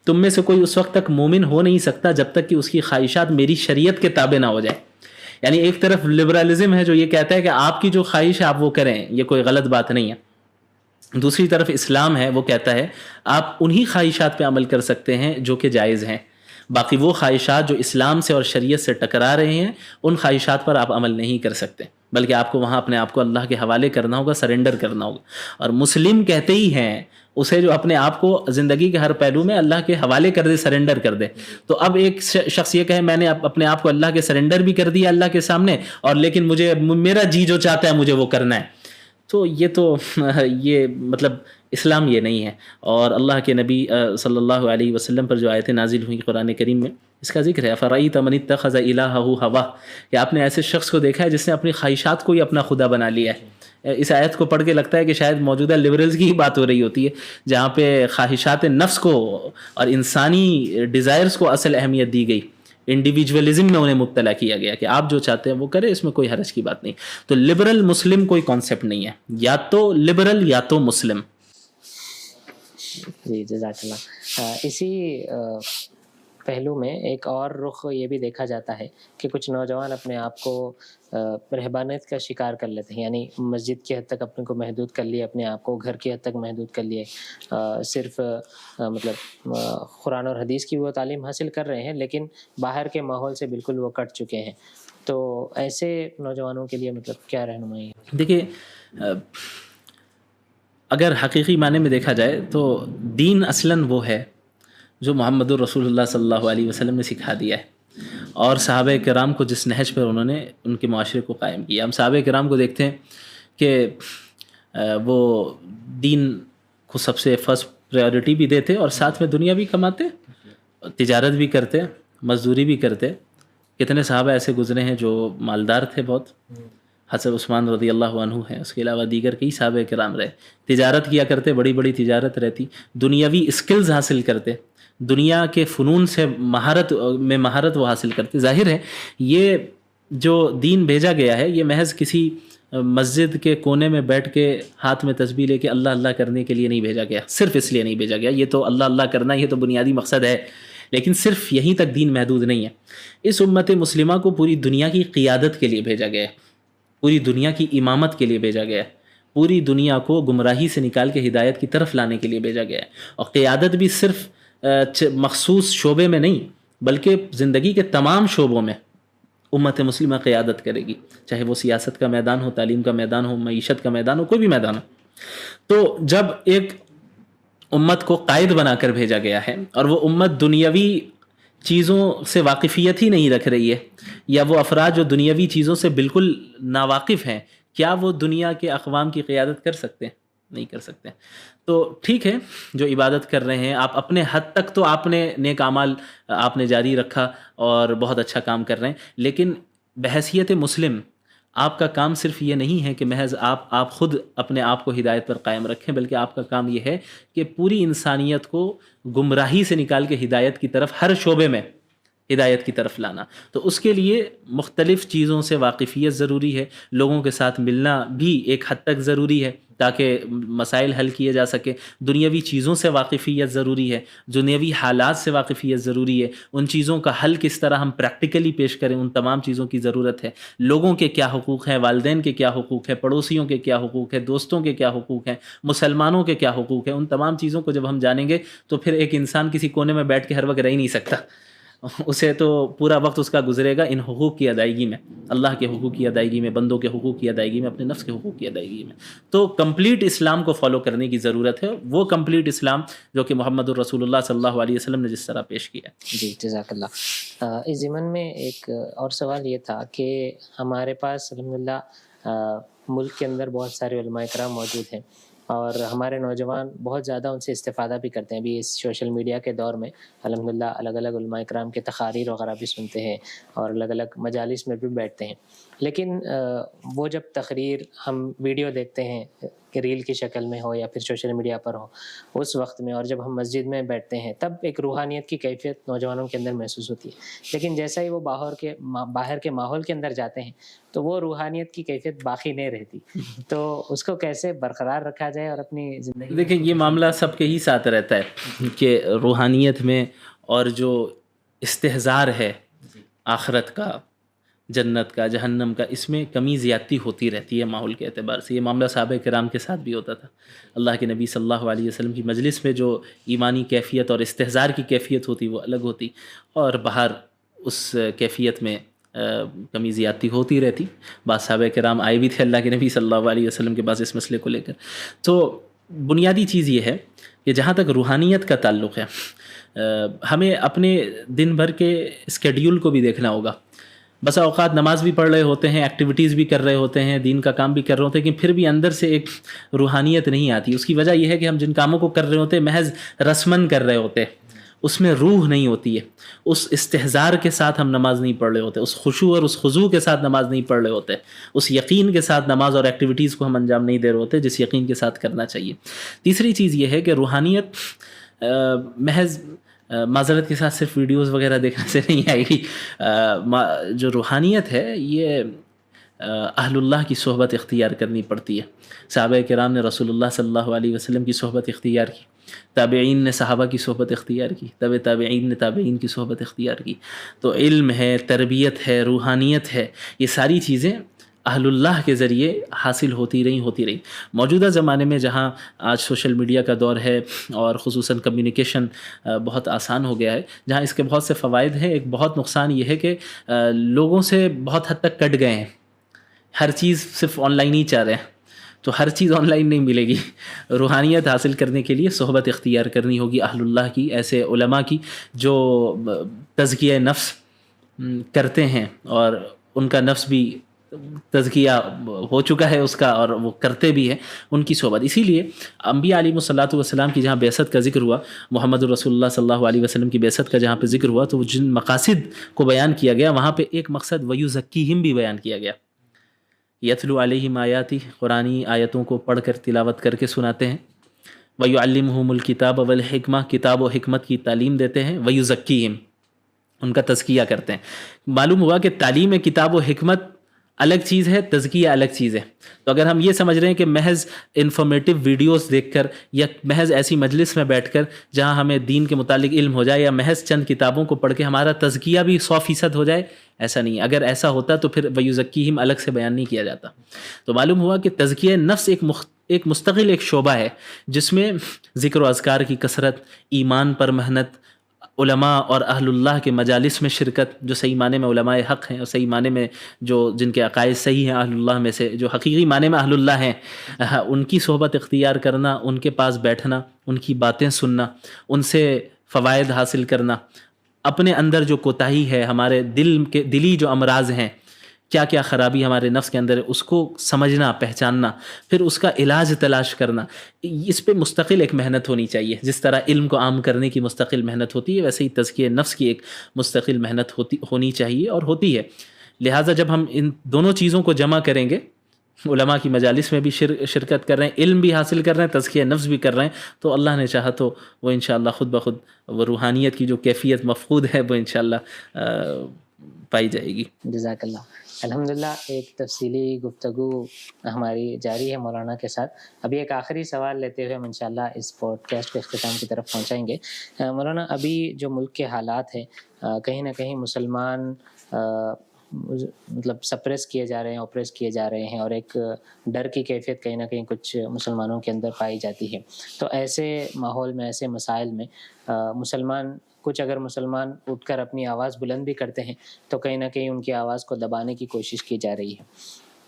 تم میں سے کوئی اس وقت تک مومن ہو نہیں سکتا جب تک کہ اس کی خواہشات میری شریعت کے تابع نہ ہو جائے. یعنی ایک طرف لبرلزم ہے جو یہ کہتا ہے کہ آپ کی جو خواہش ہے آپ وہ کریں، یہ کوئی غلط بات نہیں ہے. دوسری طرف اسلام ہے، وہ کہتا ہے آپ انہی خواہشات پہ عمل کر سکتے ہیں جو کہ جائز ہیں، باقی وہ خواہشات جو اسلام سے اور شریعت سے ٹکرا رہے ہیں ان خواہشات پر آپ عمل نہیں کر سکتے، بلکہ آپ کو وہاں اپنے آپ کو اللہ کے حوالے کرنا ہوگا، سرنڈر کرنا ہوگا. اور مسلم کہتے ہی ہیں اسے جو اپنے آپ کو زندگی کے ہر پہلو میں اللہ کے حوالے کر دے، سرنڈر کر دے. تو اب ایک شخص یہ کہے میں نے اپنے آپ کو اللہ کے سرنڈر بھی کر دیا اللہ کے سامنے، اور لیکن مجھے میرا جی جو چاہتا ہے مجھے وہ کرنا ہے، تو یہ مطلب اسلام یہ نہیں ہے. اور اللہ کے نبی صلی اللہ علیہ وسلم پر جو آیتیں نازل ہوئیں قرآن کریم میں، اس کا ذکر ہے افرأیت من اتخذ الہہ ہواہ، کہ آپ نے ایسے شخص کو دیکھا ہے جس نے اپنی خواہشات کو ہی اپنا خدا بنا لیا ہے. اس آیت کو پڑھ کے لگتا ہے کہ شاید موجودہ لبرلز کی ہی بات ہو رہی ہوتی ہے، جہاں پہ خواہشات نفس کو اور انسانی ڈیزائرز کو اصل اہمیت دی گئی، انڈیویجولزم میں انہیں مبتلا کیا گیا کہ آپ جو چاہتے ہیں وہ کریں، اس میں کوئی حرج کی بات نہیں. تو لبرل مسلم کوئی کانسیپٹ نہیں ہے، یا تو لبرل یا تو مسلم. جی جزاک اللہ. اسی پہلو میں ایک اور رخ یہ بھی دیکھا جاتا ہے کہ کچھ نوجوان اپنے آپ کو رہبانیت کا شکار کر لیتے ہیں، یعنی مسجد کی حد تک اپنے کو محدود کر لیے، اپنے آپ کو گھر کی حد تک محدود کر لیے، صرف مطلب قرآن اور حدیث کی وہ تعلیم حاصل کر رہے ہیں لیکن باہر کے ماحول سے بالکل وہ کٹ چکے ہیں. تو ایسے نوجوانوں کے لیے مطلب کیا رہنمائی ہے؟ دیکھیے، اگر حقیقی معنی میں دیکھا جائے تو دین اصلاً وہ ہے جو محمد الرسول اللہ صلی اللہ علیہ وسلم نے سکھا دیا ہے، اور صحابہ کرام کو جس نہج پر انہوں نے ان کے معاشرے کو قائم کیا. ہم صحابہ کرام کو دیکھتے ہیں کہ وہ دین کو سب سے فرسٹ پریورٹی بھی دیتے اور ساتھ میں دنیا بھی کماتے، تجارت بھی کرتے، مزدوری بھی کرتے. کتنے صحابہ ایسے گزرے ہیں جو مالدار تھے بہت، حضرت عثمان رضی اللہ عنہ ہیں، اس کے علاوہ دیگر کئی صحابہ کرام رہے، تجارت کیا کرتے، بڑی بڑی تجارت رہتی، دنیاوی اسکلز حاصل کرتے، دنیا کے فنون سے مہارت وہ حاصل کرتے. ظاہر ہے یہ جو دین بھیجا گیا ہے یہ محض کسی مسجد کے کونے میں بیٹھ کے ہاتھ میں تسبیح لے کے اللہ اللہ کرنے کے لیے نہیں بھیجا گیا، صرف اس لیے نہیں بھیجا گیا. یہ تو اللہ اللہ کرنا یہ تو بنیادی مقصد ہے، لیکن صرف یہیں تک دین محدود نہیں ہے. اس امت مسلمہ کو پوری دنیا کی قیادت کے لیے بھیجا گیا ہے، پوری دنیا کی امامت کے لیے بھیجا گیا ہے، پوری دنیا کو گمراہی سے نکال کے ہدایت کی طرف لانے کے لیے بھیجا گیا ہے. اور قیادت بھی صرف مخصوص شعبے میں نہیں بلکہ زندگی کے تمام شعبوں میں امت مسلمہ قیادت کرے گی، چاہے وہ سیاست کا میدان ہو، تعلیم کا میدان ہو، معیشت کا میدان ہو، کوئی بھی میدان ہو. تو جب ایک امت کو قائد بنا کر بھیجا گیا ہے اور وہ امت دنیاوی چیزوں سے واقفیت ہی نہیں رکھ رہی ہے، یا وہ افراد جو دنیاوی چیزوں سے بالکل ناواقف ہیں، کیا وہ دنیا کے اقوام کی قیادت کر سکتے ہیں؟ نہیں کر سکتے. تو ٹھیک ہے جو عبادت کر رہے ہیں آپ اپنے حد تک، تو آپ نے نیک اعمال آپ نے جاری رکھا اور بہت اچھا کام کر رہے ہیں، لیکن بحیثیت مسلم آپ کا کام صرف یہ نہیں ہے کہ محض آپ خود اپنے آپ کو ہدایت پر قائم رکھیں، بلکہ آپ کا کام یہ ہے کہ پوری انسانیت کو گمراہی سے نکال کے ہدایت کی طرف، ہر شعبے میں ہدایت کی طرف لانا. تو اس کے لیے مختلف چیزوں سے واقفیت ضروری ہے، لوگوں کے ساتھ ملنا بھی ایک حد تک ضروری ہے تاکہ مسائل حل کیے جا سکے، دنیاوی چیزوں سے واقفیت ضروری ہے، دنیاوی حالات سے واقفیت ضروری ہے، ان چیزوں کا حل کس طرح ہم پریکٹیکلی پیش کریں ان تمام چیزوں کی ضرورت ہے. لوگوں کے کیا حقوق ہیں، والدین کے کیا حقوق ہیں، پڑوسیوں کے کیا حقوق ہیں، دوستوں کے کیا حقوق ہیں، مسلمانوں کے کیا حقوق ہیں، ان تمام چیزوں کو جب ہم جانیں گے تو پھر ایک انسان کسی کونے میں بیٹھ کے ہر وقت رہ ہی نہیں سکتا. اسے تو پورا وقت اس کا گزرے گا ان حقوق کی ادائیگی میں، اللہ کے حقوق کی ادائیگی میں، بندوں کے حقوق کی ادائیگی میں، اپنے نفس کے حقوق کی ادائیگی میں. تو کمپلیٹ اسلام کو فالو کرنے کی ضرورت ہے، وہ کمپلیٹ اسلام جو کہ محمد الرسول اللہ صلی اللہ علیہ وسلم نے جس طرح پیش کیا. جی جزاک اللہ. اس ضمن میں ایک اور سوال یہ تھا کہ ہمارے پاس الحمدللہ ملک کے اندر بہت سارے علماء کرام موجود ہیں اور ہمارے نوجوان بہت زیادہ ان سے استفادہ بھی کرتے ہیں. ابھی اس سوشل میڈیا کے دور میں الحمدللہ الگ الگ علماء کرام کے تقاریر وغیرہ بھی سنتے ہیں اور الگ الگ مجالس میں بھی بیٹھتے ہیں. لیکن وہ جب تقریر ہم ویڈیو دیکھتے ہیں کہ ریل کی شکل میں ہو یا پھر سوشل میڈیا پر ہو اس وقت میں، اور جب ہم مسجد میں بیٹھتے ہیں تب ایک روحانیت کی کیفیت نوجوانوں کے اندر محسوس ہوتی ہے. لیکن جیسا ہی وہ باہر کے ماحول کے اندر جاتے ہیں تو وہ روحانیت کی کیفیت باقی نہیں رہتی. تو اس کو کیسے برقرار رکھا جائے اور اپنی زندگی؟ دیکھیں یہ معاملہ سب کے ہی ساتھ رہتا ہے کہ روحانیت میں اور جو استحضار ہے آخرت کا، جنت کا، جہنم کا، اس میں کمی زیادتی ہوتی رہتی ہے ماحول کے اعتبار سے. یہ معاملہ صحابہ کرام کے ساتھ بھی ہوتا تھا. اللہ کے نبی صلی اللہ علیہ وسلم کی مجلس میں جو ایمانی کیفیت اور استحضار کی کیفیت ہوتی وہ الگ ہوتی، اور باہر اس کیفیت میں کمی زیادتی ہوتی رہتی. بعض صحابہ کرام آئے بھی تھے اللہ کے نبی صلی اللہ علیہ وسلم کے پاس اس مسئلے کو لے کر. تو بنیادی چیز یہ ہے کہ جہاں تک روحانیت کا تعلق ہے ہمیں اپنے دن بھر کے اسکیڈیول کو بھی دیکھنا ہوگا. بسا اوقات نماز بھی پڑھ رہے ہوتے ہیں، ایکٹیویٹیز بھی کر رہے ہوتے ہیں، دین کا کام بھی کر رہے ہوتے ہیں، لیکن پھر بھی اندر سے ایک روحانیت نہیں آتی. اس کی وجہ یہ ہے کہ ہم جن کاموں کو کر رہے ہوتے ہیں محض رسمن کر رہے ہوتے ہیں، اس میں روح نہیں ہوتی ہے. اس استحضار کے ساتھ ہم نماز نہیں پڑھ رہے ہوتے، اس خشوع اور اس خضوع کے ساتھ نماز نہیں پڑھ رہے ہوتے، اس یقین کے ساتھ نماز اور ایکٹیویٹیز کو ہم انجام نہیں دے رہے ہوتے جس یقین کے ساتھ کرنا چاہیے. تیسری چیز یہ ہے کہ روحانیت محض معذرت کے ساتھ صرف ویڈیوز وغیرہ دیکھنے سے نہیں آئے گی. جو روحانیت ہے یہ اہل اللہ کی صحبت اختیار کرنی پڑتی ہے. صحابہ کرام نے رسول اللہ صلی اللہ علیہ وسلم کی صحبت اختیار کی، تابعین نے صحابہ کی صحبت اختیار کی، تابعین نے تابعین کی صحبت اختیار کی. تو علم ہے، تربیت ہے، روحانیت ہے، یہ ساری چیزیں اہل اللہ کے ذریعے حاصل ہوتی رہی. موجودہ زمانے میں جہاں آج سوشل میڈیا کا دور ہے اور خصوصاً کمیونیکیشن بہت آسان ہو گیا ہے، جہاں اس کے بہت سے فوائد ہیں، ایک بہت نقصان یہ ہے کہ لوگوں سے بہت حد تک کٹ گئے ہیں. ہر چیز صرف آن لائن ہی چاہ رہے ہیں، تو ہر چیز آن لائن نہیں ملے گی. روحانیت حاصل کرنے کے لیے صحبت اختیار کرنی ہوگی اہل اللہ کی، ایسے علماء کی جو تزکیہ نفس کرتے ہیں اور ان کا نفس بھی تزکیہ ہو چکا ہے اس کا اور وہ کرتے بھی ہیں، ان کی صحبت. اسی لیے انبیاء علیہ الصلوۃ والسلام کی جہاں بعثت کا ذکر ہوا، محمد الرسول اللہ صلی اللہ علیہ وسلم کی بعثت کا جہاں پہ ذکر ہوا، تو جن مقاصد کو بیان کیا گیا وہاں پہ ایک مقصد ویزکیہم بھی بیان کیا گیا. یتلو علیہم آیاتی، قرآنی آیتوں کو پڑھ کر تلاوت کر کے سناتے ہیں. ویعلمہم الکتاب والحکمہ، کتاب و حکمت کی تعلیم دیتے ہیں. ویزکیہم، ان کا تزکیہ کرتے ہیں. معلوم ہوا کہ تعلیم کتاب و حکمت الگ چیز ہے، تزکیہ الگ چیز ہے. تو اگر ہم یہ سمجھ رہے ہیں کہ محض انفارمیٹیو ویڈیوز دیکھ کر یا محض ایسی مجلس میں بیٹھ کر جہاں ہمیں دین کے متعلق علم ہو جائے یا محض چند کتابوں کو پڑھ کے ہمارا تزکیہ بھی 100% ہو جائے، ایسا نہیں. اگر ایسا ہوتا تو پھر ویزکیہم الگ سے بیان نہیں کیا جاتا. تو معلوم ہوا کہ تزکیہ نفس ایک مستقل ایک شعبہ ہے جس میں ذکر و اذکار کی کثرت، ایمان پر محنت، علماء اور اہل اللہ کے مجالس میں شرکت، جو صحیح معنی میں علماء حق ہیں اور صحیح معنی میں جن کے عقائد صحیح ہیں اہل اللہ میں سے، جو حقیقی معنی میں اہل اللہ ہیں، ان کی صحبت اختیار کرنا، ان کے پاس بیٹھنا، ان کی باتیں سننا، ان سے فوائد حاصل کرنا. اپنے اندر جو کوتاہی ہے، ہمارے دلی جو امراض ہیں، کیا کیا خرابی ہمارے نفس کے اندر ہے، اس کو سمجھنا، پہچاننا، پھر اس کا علاج تلاش کرنا. اس پہ مستقل ایک محنت ہونی چاہیے. جس طرح علم کو عام کرنے کی مستقل محنت ہوتی ہے، ویسے ہی تزکیہ نفس کی ایک مستقل محنت ہونی چاہیے اور ہوتی ہے. لہٰذا جب ہم ان دونوں چیزوں کو جمع کریں گے، علماء کی مجالس میں بھی شرکت کر رہے ہیں، علم بھی حاصل کر رہے ہیں، تزکیہ نفس بھی کر رہے ہیں، تو اللہ نے چاہا تو وہ انشاءاللہ خود بخود وہ روحانیت کی جو کیفیت مفقود ہے وہ انشاءاللہ پائی جائے گی. جزاک اللہ. الحمدللہ ایک تفصیلی گفتگو ہماری جاری ہے مولانا کے ساتھ. ابھی ایک آخری سوال لیتے ہوئے ہم انشاءاللہ اس پوڈ کاسٹ کے اختتام کی طرف پہنچائیں گے. مولانا ابھی جو ملک کے حالات ہیں، کہیں نہ کہیں مسلمان مطلب سپریس کیے جا رہے ہیں، اوپریس کیے جا رہے ہیں، اور ایک ڈر کی کیفیت کہیں نہ کہیں کچھ مسلمانوں کے اندر پائی جاتی ہے. تو ایسے ماحول میں، ایسے مسائل میں اگر مسلمان اٹھ کر اپنی آواز بلند بھی کرتے ہیں تو کہیں نہ کہیں ان کی آواز کو دبانے کی کوشش کی جا رہی ہے.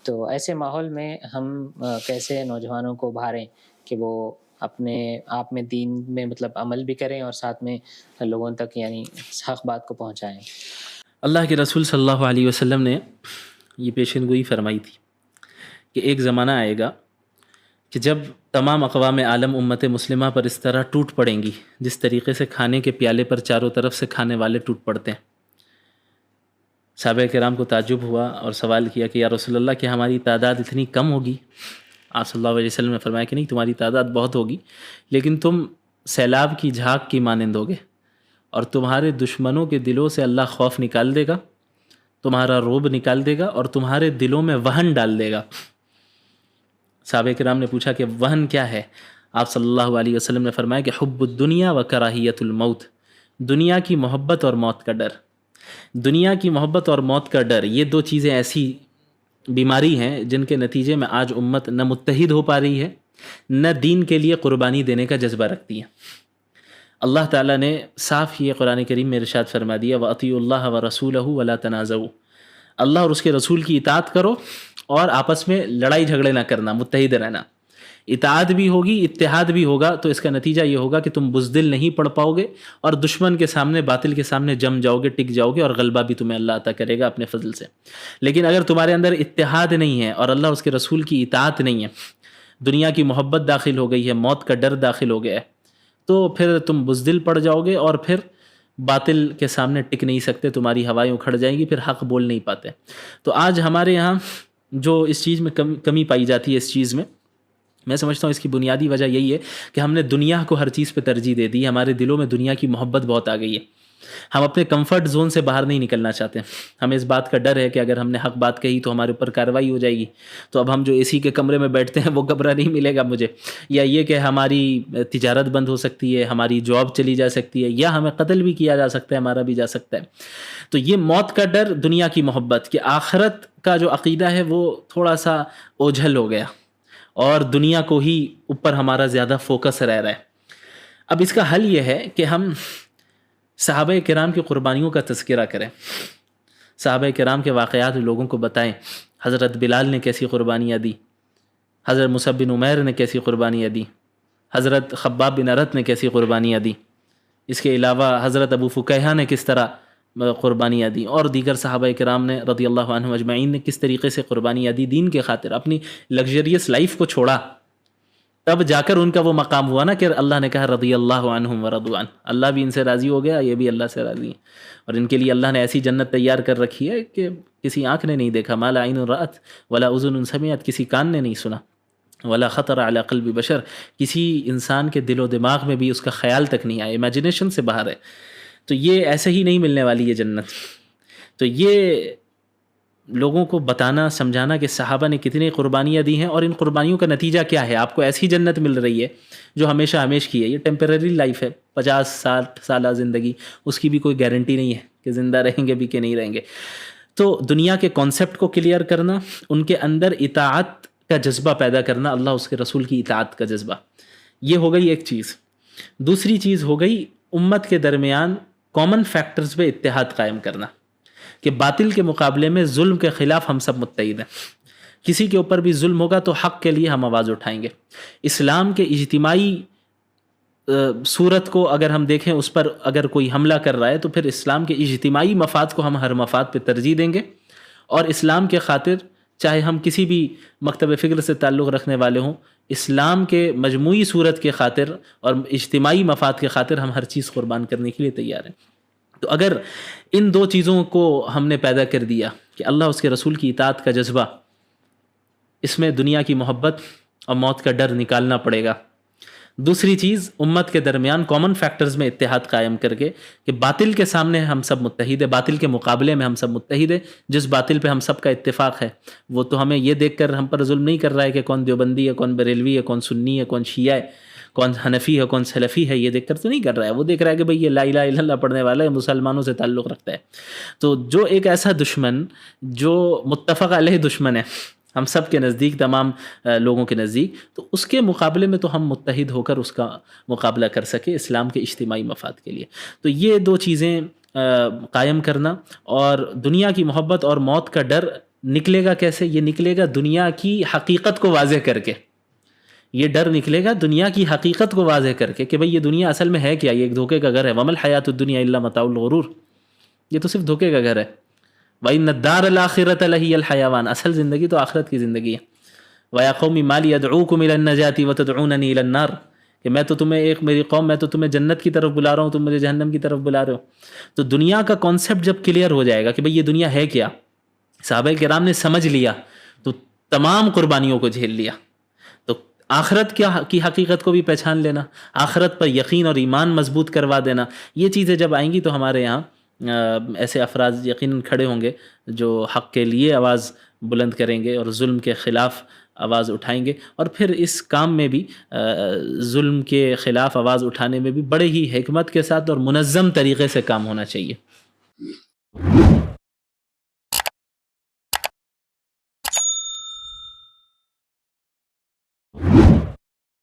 تو ایسے ماحول میں ہم کیسے نوجوانوں کو ابھاریں کہ وہ اپنے آپ میں دین میں مطلب عمل بھی کریں اور ساتھ میں لوگوں تک یعنی حق بات کو پہنچائیں؟ اللہ کے رسول صلی اللہ علیہ وسلم نے یہ پیشن گوئی فرمائی تھی کہ ایک زمانہ آئے گا کہ جب تمام اقوام عالم امت مسلمہ پر اس طرح ٹوٹ پڑیں گی جس طریقے سے کھانے کے پیالے پر چاروں طرف سے کھانے والے ٹوٹ پڑتے ہیں. صحابہ کرام کو تعجب ہوا اور سوال کیا کہ یا رسول اللہ کیا ہماری تعداد اتنی کم ہوگی؟ آپ صلی اللہ علیہ وسلم نے فرمایا کہ نہیں، تمہاری تعداد بہت ہوگی، لیکن تم سیلاب کی جھاگ کی مانند ہوگے، اور تمہارے دشمنوں کے دلوں سے اللہ خوف نکال دے گا، تمہارا رعب نکال دے گا، اور تمہارے دلوں میں وہن ڈال دے گا. صحابہ کرام نے پوچھا کہ وہن کیا ہے؟ آپ صلی اللہ علیہ وسلم نے فرمایا کہ حب الدنیا و کراہیت الموت، دنیا کی محبت اور موت کا ڈر. دنیا کی محبت اور موت کا ڈر، یہ دو چیزیں ایسی بیماری ہیں جن کے نتیجے میں آج امت نہ متحد ہو پا رہی ہے، نہ دین کے لیے قربانی دینے کا جذبہ رکھتی ہے. اللہ تعالیٰ نے صاف یہ قرآن کریم میں ارشاد فرما دیا وَأَطِيعُوا اللَّهَ وَرَسُولَهُ وَلَا تَنَازَعُوا، اللہ اور اس کے رسول کی اطاعت کرو اور آپس میں لڑائی جھگڑے نہ کرنا، متحد رہنا. اطاعت بھی ہوگی، اتحاد بھی ہوگا، تو اس کا نتیجہ یہ ہوگا کہ تم بزدل نہیں پڑ پاؤ گے اور دشمن کے سامنے، باطل کے سامنے جم جاؤ گے، ٹک جاؤ گے، اور غلبہ بھی تمہیں اللہ عطا کرے گا اپنے فضل سے. لیکن اگر تمہارے اندر اتحاد نہیں ہے اور اللہ اس کے رسول کی اطاعت نہیں ہے، دنیا کی محبت داخل ہو گئی ہے، موت کا ڈر داخل ہو گیا ہے، تو پھر تم بزدل پڑ جاؤ گے اور پھر باطل کے سامنے ٹک نہیں سکتے، تمہاری ہوائیں اکھڑ جائیں گی، پھر حق بول نہیں پاتے. تو آج ہمارے یہاں جو اس چیز میں کمی پائی جاتی ہے، اس چیز میں سمجھتا ہوں اس کی بنیادی وجہ یہی ہے کہ ہم نے دنیا کو ہر چیز پہ ترجیح دے دی. ہمارے دلوں میں دنیا کی محبت بہت آ گئی ہے، ہم اپنے کمفرٹ زون سے باہر نہیں نکلنا چاہتے. ہمیں اس بات کا ڈر ہے کہ اگر ہم نے حق بات کہی تو ہمارے اوپر کارروائی ہو جائے گی، تو اب ہم جو اے سی کے کمرے میں بیٹھتے ہیں وہ کمرہ نہیں ملے گا مجھے، یا یہ کہ ہماری تجارت بند ہو سکتی ہے، ہماری جاب چلی جا سکتی ہے، یا ہمیں قتل بھی کیا جا سکتا ہے، مارا بھی جا سکتا ہے. تو یہ موت کا ڈر، دنیا کی محبت، کہ آخرت کا جو عقیدہ ہے وہ تھوڑا سا اوجھل ہو گیا اور دنیا کو ہی اوپر ہمارا زیادہ فوکس رہ رہا ہے. اب اس کا حل یہ ہے کہ ہم صحابہ کرام کی قربانیوں کا تذکرہ کریں، صحابہ کرام کے واقعات لوگوں کو بتائیں. حضرت بلال نے کیسی قربانیاں دی، حضرت مصعب بن عمیر نے کیسی قربانیاں دی، حضرت خباب بن ارت نے کیسی قربانیاں دی، اس کے علاوہ حضرت ابو فکیہہ نے کس طرح قربانیاں دی، اور دیگر صحابہ کرام نے رضی اللہ عنہم اجمعین نے کس طریقے سے قربانیاں دی دین کے خاطر. اپنی لگژریس لائف کو چھوڑا، تب جا کر ان کا وہ مقام ہوا نا کہ اللہ نے کہا رضی اللہ عنہم ورضوا عنہ، اللہ بھی ان سے راضی ہو گیا، یہ بھی اللہ سے راضی ہیں، اور ان کے لیے اللہ نے ایسی جنت تیار کر رکھی ہے کہ کسی آنکھ نے نہیں دیکھا، ما لا عین رأت ولا اذن سمعت، کسی کان نے نہیں سنا، ولا خطر علی قلب بشر، کسی انسان کے دل و دماغ میں بھی اس کا خیال تک نہیں آیا، امیجنیشن سے باہر ہے. تو یہ ایسے ہی نہیں ملنے والی یہ جنت. تو یہ لوگوں کو بتانا، سمجھانا کہ صحابہ نے کتنی قربانیاں دی ہیں اور ان قربانیوں کا نتیجہ کیا ہے. آپ کو ایسی جنت مل رہی ہے جو ہمیشہ ہمیش کی ہے، یہ ٹیمپرری لائف ہے، 50-60 سالہ زندگی، اس کی بھی کوئی گارنٹی نہیں ہے کہ زندہ رہیں گے بھی کہ نہیں رہیں گے. تو دنیا کے کانسیپٹ کو کلیئر کرنا، ان کے اندر اطاعت کا جذبہ پیدا کرنا، اللہ اس کے رسول کی اطاعت کا جذبہ، یہ ہو گئی ایک چیز. دوسری چیز ہو گئی امت کے درمیان کامن فیکٹرز پہ اتحاد قائم کرنا، کہ باطل کے مقابلے میں ظلم کے خلاف ہم سب متحد ہیں. کسی کے اوپر بھی ظلم ہوگا تو حق کے لیے ہم آواز اٹھائیں گے. اسلام کے اجتماعی صورت کو اگر ہم دیکھیں، اس پر اگر کوئی حملہ کر رہا ہے تو پھر اسلام کے اجتماعی مفاد کو ہم ہر مفاد پہ ترجیح دیں گے، اور اسلام کے خاطر چاہے ہم کسی بھی مکتب فکر سے تعلق رکھنے والے ہوں، اسلام کے مجموعی صورت کے خاطر اور اجتماعی مفاد کے خاطر ہم ہر چیز قربان کرنے کے لیے تیار ہیں. تو اگر ان دو چیزوں کو ہم نے پیدا کر دیا کہ اللہ اس کے رسول کی اطاعت کا جذبہ، اس میں دنیا کی محبت اور موت کا ڈر نکالنا پڑے گا. دوسری چیز، امت کے درمیان کامن فیکٹرز میں اتحاد قائم کر کے کہ باطل کے سامنے ہم سب متحد ہیں، باطل کے مقابلے میں ہم سب متحد ہیں. جس باطل پہ ہم سب کا اتفاق ہے وہ تو ہمیں یہ دیکھ کر ہم پر ظلم نہیں کر رہا ہے کہ کون دیوبندی ہے، کون بریلوی ہے، کون سنی ہے، کون شیعہ ہے، کون حنفی ہے کون سلفی ہے یہ دیکھ کر تو نہیں کر رہا ہے، وہ دیکھ رہا ہے کہ بھئی یہ لا الہ الا اللہ پڑھنے والا ہے، مسلمانوں سے تعلق رکھتا ہے. تو جو ایک ایسا دشمن جو متفق علیہ دشمن ہے ہم سب کے نزدیک، تمام لوگوں کے نزدیک، تو اس کے مقابلے میں تو ہم متحد ہو کر اس کا مقابلہ کر سکے اسلام کے اجتماعی مفاد کے لیے. تو یہ دو چیزیں قائم کرنا، اور دنیا کی محبت اور موت کا ڈر نکلے گا کیسے؟ یہ نکلے گا دنیا کی حقیقت کو واضح کر کے. یہ ڈر نکلے گا دنیا کی حقیقت کو واضح کر کے کہ بھئی یہ دنیا اصل میں ہے کیا؟ یہ ایک دھوکے کا گھر ہے. وَمَا الْحَيَاةُ الدُّنْيَا إِلَّا مَتَاعُ الْغُرُورِ. یہ تو صرف دھوکے کا گھر ہے. وَإِنَّ الدَّارَ الْآخِرَةَ لَهِيَ الْحَيَوَانُ. اصل زندگی تو آخرت کی زندگی ہے. وَيَا قَوْمِ مَا لِي أَدْعُوكُمْ إِلَى النَّجَاةِ وَتَدْعُونَنِي إِلَى النَّارِ. کہ میں تو تمہیں میری قوم، میں تو تمہیں جنت کی طرف بلا رہا ہوں، تم مجھے جہنم کی طرف بلا رہے ہو. تو دنیا کا کانسیپٹ جب کلیئر ہو جائے گا کہ بھئی یہ دنیا ہے کیا، صحابہ کرام نے سمجھ لیا تو تمام قربانیوں کو جھیل لیا. تو آخرت کی حقیقت کو بھی پہچان لینا، آخرت پر یقین اور ایمان مضبوط کروا دینا، یہ چیزیں جب آئیں گی تو ہمارے یہاں ایسے افراد یقیناً کھڑے ہوں گے جو حق کے لیے آواز بلند کریں گے اور ظلم کے خلاف آواز اٹھائیں گے. اور پھر اس کام میں بھی ظلم کے خلاف آواز اٹھانے میں بھی بڑے ہی حکمت کے ساتھ اور منظم طریقے سے کام ہونا چاہیے.